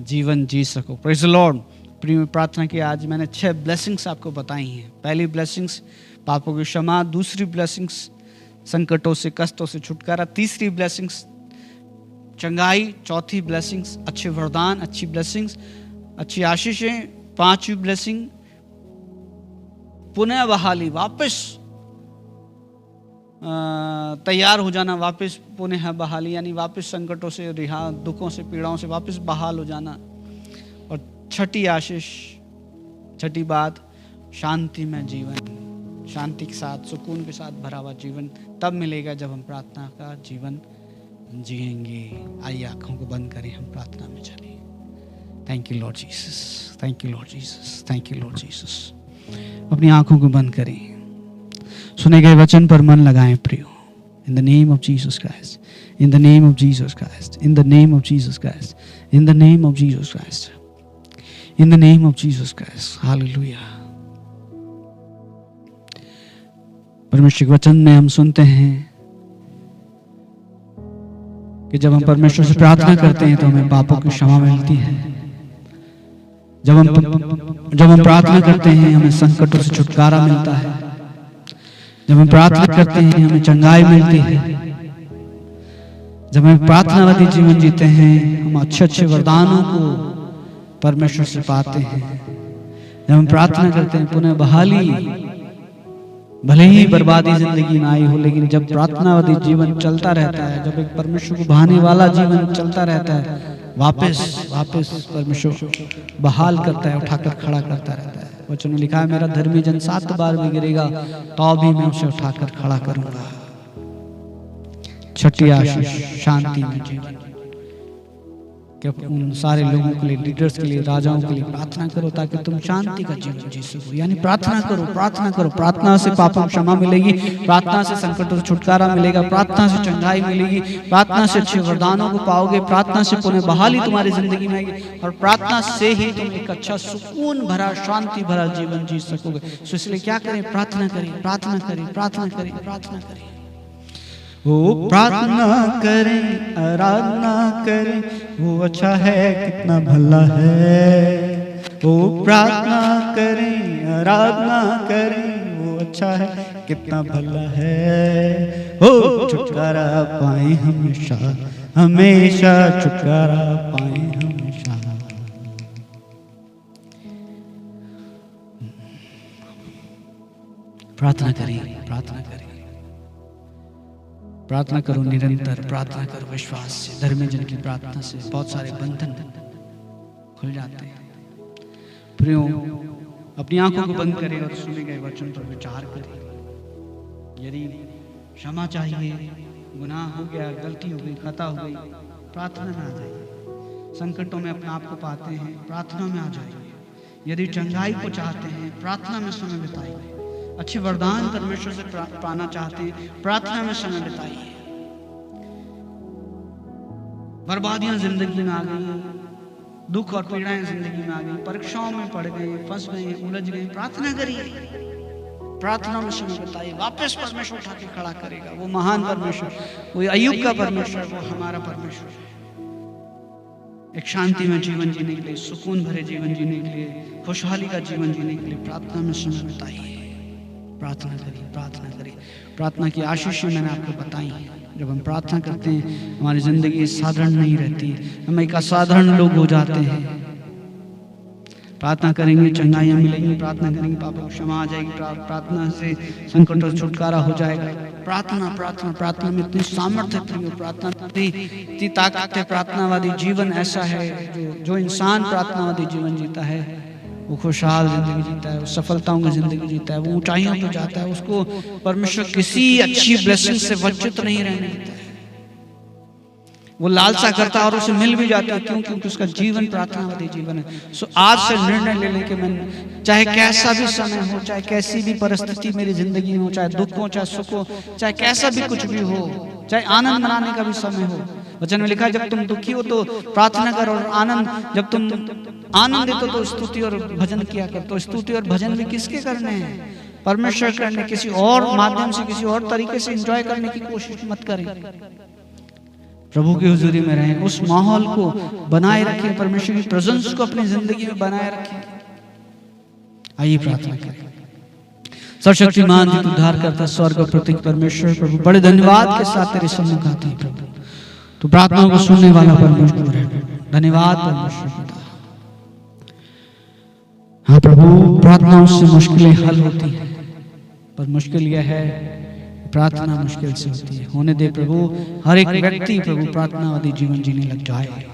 जीवन जी सको। Praise the Lord. प्रिय प्रार्थना की आज मैंने 6 ब्लेसिंग्स आपको बताई हैं। पहली ब्लेसिंग्स पापों की क्षमा, दूसरी ब्लेसिंग्स संकटों से, कष्टों से छुटकारा, तीसरी ब्लेसिंग्स चंगाई, चौथी ब्लेसिंग्स अच्छे वरदान, अच्छी ब्लेसिंग्स, अच्छी आशीषें, पांचवी ब्लेसिंग पुनः बहाली, वापस तैयार हो जाना, वापस पुनः बहाली यानी वापस संकटों से रिहा, दुखों से, पीड़ाओं से वापस बहाल हो जाना। और छठी आशीष, छठी बात शांति में जीवन, शांति के साथ, सुकून के साथ भरा हुआ जीवन तब मिलेगा जब हम प्रार्थना का जीवन जिएंगे। आइए आंखों को बंद करें, हम प्रार्थना में चलें। Thank you Lord Jesus, thank you Lord Jesus, thank you Lord Jesus. अपनी आंखों को बंद करें, सुने गए वचन पर मन लगाएं प्रियो। In the name of Jesus Christ, in the name of Jesus Christ, in the name of Jesus Christ, in the name of Jesus Christ, in the name of Jesus Christ. Hallelujah. परमेश्वर के वचन में हम सुनते हैं कि जब हम परमेश्वर से प्रार्थना करते हैं तो हमें पापों की क्षमा मिलती है। जब हम प्रार्थना करते हैं हमें संकटों से छुटकारा मिलता है। जब हम प्रार्थना करते हैं हमें चंगाई मिलती है। जब हम प्रार्थनावादी जीवन जीते हैं हम अच्छे अच्छे वरदानों को परमेश्वर से पाते हैं। जब हम प्रार्थना करते हैं पुनः बहाली, भले ही बर्बादी जिंदगी में आई हो, लेकिन जब प्रार्थनावादी जीवन चलता रहता है, जब एक परमेश्वर को भाने वाला जीवन चलता रहता है, वापस परमेश्वर बहाल करता है, उठाकर खड़ा करता रहता है। वचन में लिखा है मेरा धर्मी जन 7 बार भी गिरेगा तो भी मैं उसे उठाकर खड़ा करूंगा। छठी आशीष शांति में जीवन। कि उन सारे लोगों के लिए, लीडर्स के लिए, राजाओं के लिए प्रार्थना करो ताकि तुम शांति का जीवन जी सको। यानी प्रार्थना करो, प्रार्थना करो। प्रार्थना से पापों की क्षमा मिलेगी, प्रार्थना से संकटों से छुटकारा मिलेगा, प्रार्थना से चंगाई मिलेगी, प्रार्थना से अच्छे वरदानों को पाओगे, प्रार्थना से पुनः बहाली तुम्हारी जिंदगी में आएगी और प्रार्थना से ही तुम एक अच्छा सुकून भरा, शांति भरा जीवन जी सकोगे। तो इसलिए क्या करें? प्रार्थना करें, प्रार्थना करें, प्रार्थना करें, प्रार्थना करें। वो प्रार्थना करें, आराधना करें, वो अच्छा है कितना भला है। वो प्रार्थना करें, आराधना करें, वो अच्छा है कितना भला है। ओ छुटकारा पाए हमेशा, हमेशा छुटकारा पाए हमेशा। प्रार्थना करें, प्रार्थना करें, प्रार्थना करो निरंतर, प्रार्थना करो विश्वास से। धर्मी जन की प्रार्थना से बहुत सारे बंधन खुल जाते हैं। प्रियो, अपनी आंखों को बंद करें और सुने गए वचन पर विचार करें। यदि क्षमा चाहिए, गुनाह हो गया, गलती हो गई, खता हो गई, प्रार्थना में आ जाइए। संकटों में अपने आप को पाते हैं, प्रार्थना में आ जाइए। यदि चंगाई को चाहते हैं, प्रार्थना में समय बिताइए। अच्छे वरदान परमेश्वर से पाना चाहते हैं, प्रार्थना में समय बिताइए। बर्बादियां जिंदगी में आ गई, दुख और पीड़ाएं जिंदगी में आ गई, परीक्षाओं में पड़ गए, फंस गए, उलझ गए, प्रार्थना करिए, प्रार्थना में समय बिताइए। वापस परमेश्वर उठा के खड़ा करेगा। वो महान परमेश्वर, वो अय्यूब का परमेश्वर, वो हमारा परमेश्वर। एक शांति में जीवन जीने के लिए, सुकून भरे जीवन जीने के लिए, खुशहाली का जीवन जीने के लिए प्रार्थना में समय बिताइए। प्रार्थना करिए, प्रार्थना करिए। प्रार्थना की आशीषें मैंने आपको बताई। जब हम प्रार्थना करते हैं हमारी जिंदगी साधारण नहीं रहती, हम एक असाधारण लोग हो जाते हैं। प्रार्थना करेंगे चंगाइयाँ मिलेंगी, प्रार्थना करेंगे पापों की क्षमा आ जाएगी, प्रार्थना से संकट और छुटकारा हो जाएगा। प्रार्थना प्रार्थना प्रार्थना में इतनी सामर्थ्य है, प्रार्थना इतनी ताकत है। प्रार्थनावादी जीवन ऐसा है जो इंसान प्रार्थनावादी जीवन जीता है वो खुशहाल जिंदगी जीता है, वो सफलताओं की जिंदगी जीता है, वो ऊंचाइयों पर जाता है। उसको परमेश्वर किसी अच्छी ब्लेसिंग से वंचित नहीं रहने देता है। वो लालसा करता है और उसे मिल भी जाता है। क्यों? क्योंकि उसका जीवन प्रार्थनावादी जीवन है। सो आज से निर्णय ले लें कि मैं चाहे कैसा भी समय हो, चाहे कैसी भी परिस्थिति मेरी जिंदगी में हो, चाहे दुख हो चाहे सुख हो, चाहे कैसा भी कुछ भी हो, चाहे आनंद मनाने का भी समय हो। वचन में लिखा है जब तुम दुखी हो तो प्रार्थना करो, और आनंद जब तुम आनंदित हो तो स्तुति और भजन किया कर। तो स्तुति और भजन भी किसके करने हैं? परमेश्वर करने। किसी और माध्यम से, किसी और तरीके से एंजॉय करने की कोशिश मत करें। प्रभु की हुजूरी में रहें, उस माहौल को बनाए रखें, परमेश्वर की प्रेजेंस को अपनी जिंदगी में बनाए रखें। आइए प्रार्थना करें। सर्वशक्तिमान जी, उद्धार करता स्वर्ग और प्रतीक परमेश्वर, प्रभु बड़े धन्यवाद के साथ तेरे सम्मुख आते हैं प्रभु। तो प्रार्थनाओं को सुनने वाला परमेश्वर है। धन्यवाद परमेश्वर पिता। हाँ प्रभु, प्रार्थनाओं से मुश्किलें हल होती हैं, पर मुश्किल यह है प्रार्थना मुश्किल से होती है। होने दे प्रभु, हर एक व्यक्ति प्रभु प्रार्थनावादी जीवन जीने लग जाए।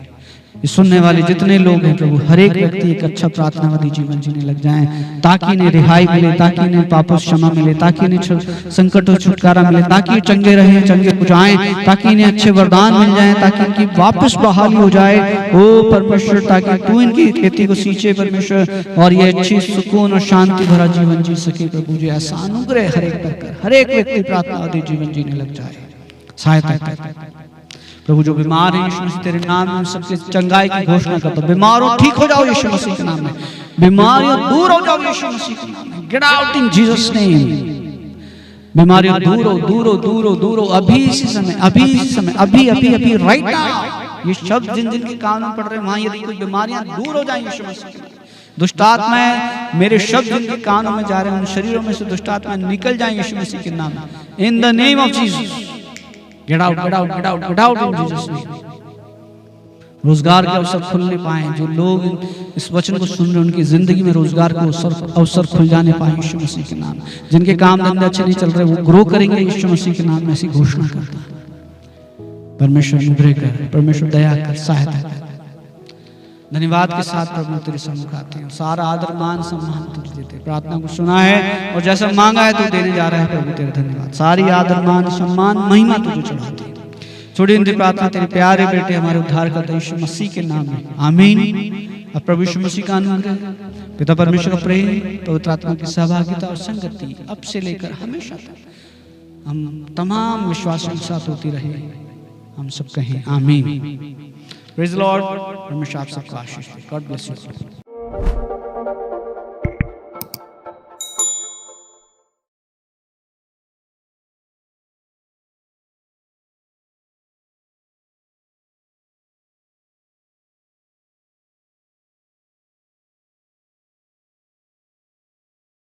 ये सुनने वाले जितने लोग हैं प्रभु, हर एक व्यक्ति एक अच्छा प्रार्थनावादी जीवन जीने लग जाएं, ताकि इन्हें रिहाई मिले, ताकि इन्हें पापों से क्षमा मिले, ताकि इन्हें संकट और छुटकारा मिले, ताकि चंगे रहें, चंगे हो जाएं, ताकि इन्हें अच्छे वरदान मिल जाएं, ताकि इनकी वापस बहाली हो जाए। ओ परमेश्वर, ताकि तू इनकी खेती को सींचे परमेश्वर, और ये अच्छी सुकून और शांति भरा जीवन जी सके प्रभु जी। ऐसा अनुग्रह हर एक पर कर, हर एक व्यक्ति प्रार्थनावादी जीवन जीने लग जाए। सहायता प्रभु, जो बीमार है यीशु मसीह तेरे नाम में सबके चंगाई की घोषणा करता हूं। बीमारों ठीक हो जाओ यीशु मसीह के नाम में, बीमारियों दूर हो जाओ यीशु मसीह के नाम में। Get out in Jesus name. बीमारियों दूर हो, दूर हो, दूर हो, दूर हो। अभी इसी समय, अभी इसी समय, अभी अभी अभी राइट नाउ। ये शब्द जिन जिन के कान में पड़ रहे हैं, वहां यदि कोई बीमारियां दूर हो जाए यीशु मसीह के नाम में। दुष्ट आत्माएं, मेरे शब्द जिनके कानों में जा रहे हैं, उन शरीरों में से दुष्ट आत्माएं निकल जाएं यीशु मसीह के नाम में। In the name of Jesus, get out, get out, get out, get out in Jesus name. रोजगार के अवसर खुलने पाए, जो लोग इस वचन को सुन रहे हैं उनकी जिंदगी में रोजगार के अवसर खुल जाने पाए यीशु मसीह के नाम। जिनके काम धंधे अच्छे नहीं चल रहे वो ग्रो करेंगे यीशु मसीह के नाम में, ऐसी घोषणा करता है। परमेश्वर अनुग्रह कर, परमेश्वर दया कर, सहायता कर। धन्यवाद के साथ प्रभु तेरे सम्मुख आते हैं, सारा आदर मान सम्मान तुझे देते। प्रार्थना को सुना है और जैसा मांगा है तू देने जा रहा है प्रभु, तेरे धन्यवाद। सारी आदर मान सम्मान महिमा तुझे चढ़ाते हैं। छोड़ी इनकी प्रार्थना तेरे प्यारे बेटे हमारे उद्धार करता यीशु मसीह के नाम में, आमीन। अब प्रभु यीशु मसीह का अनुग्रह, पिता परमेश्वर का प्रेम, पवित्र आत्मा की सहभागिता और संगति अब से लेकर हमेशा तक हम तमाम विश्वासियों के साथ होती रहे। हम सब कहें आमीन। Praise the Lord. परमेश्वर आप सबको आशीष दे। God bless you.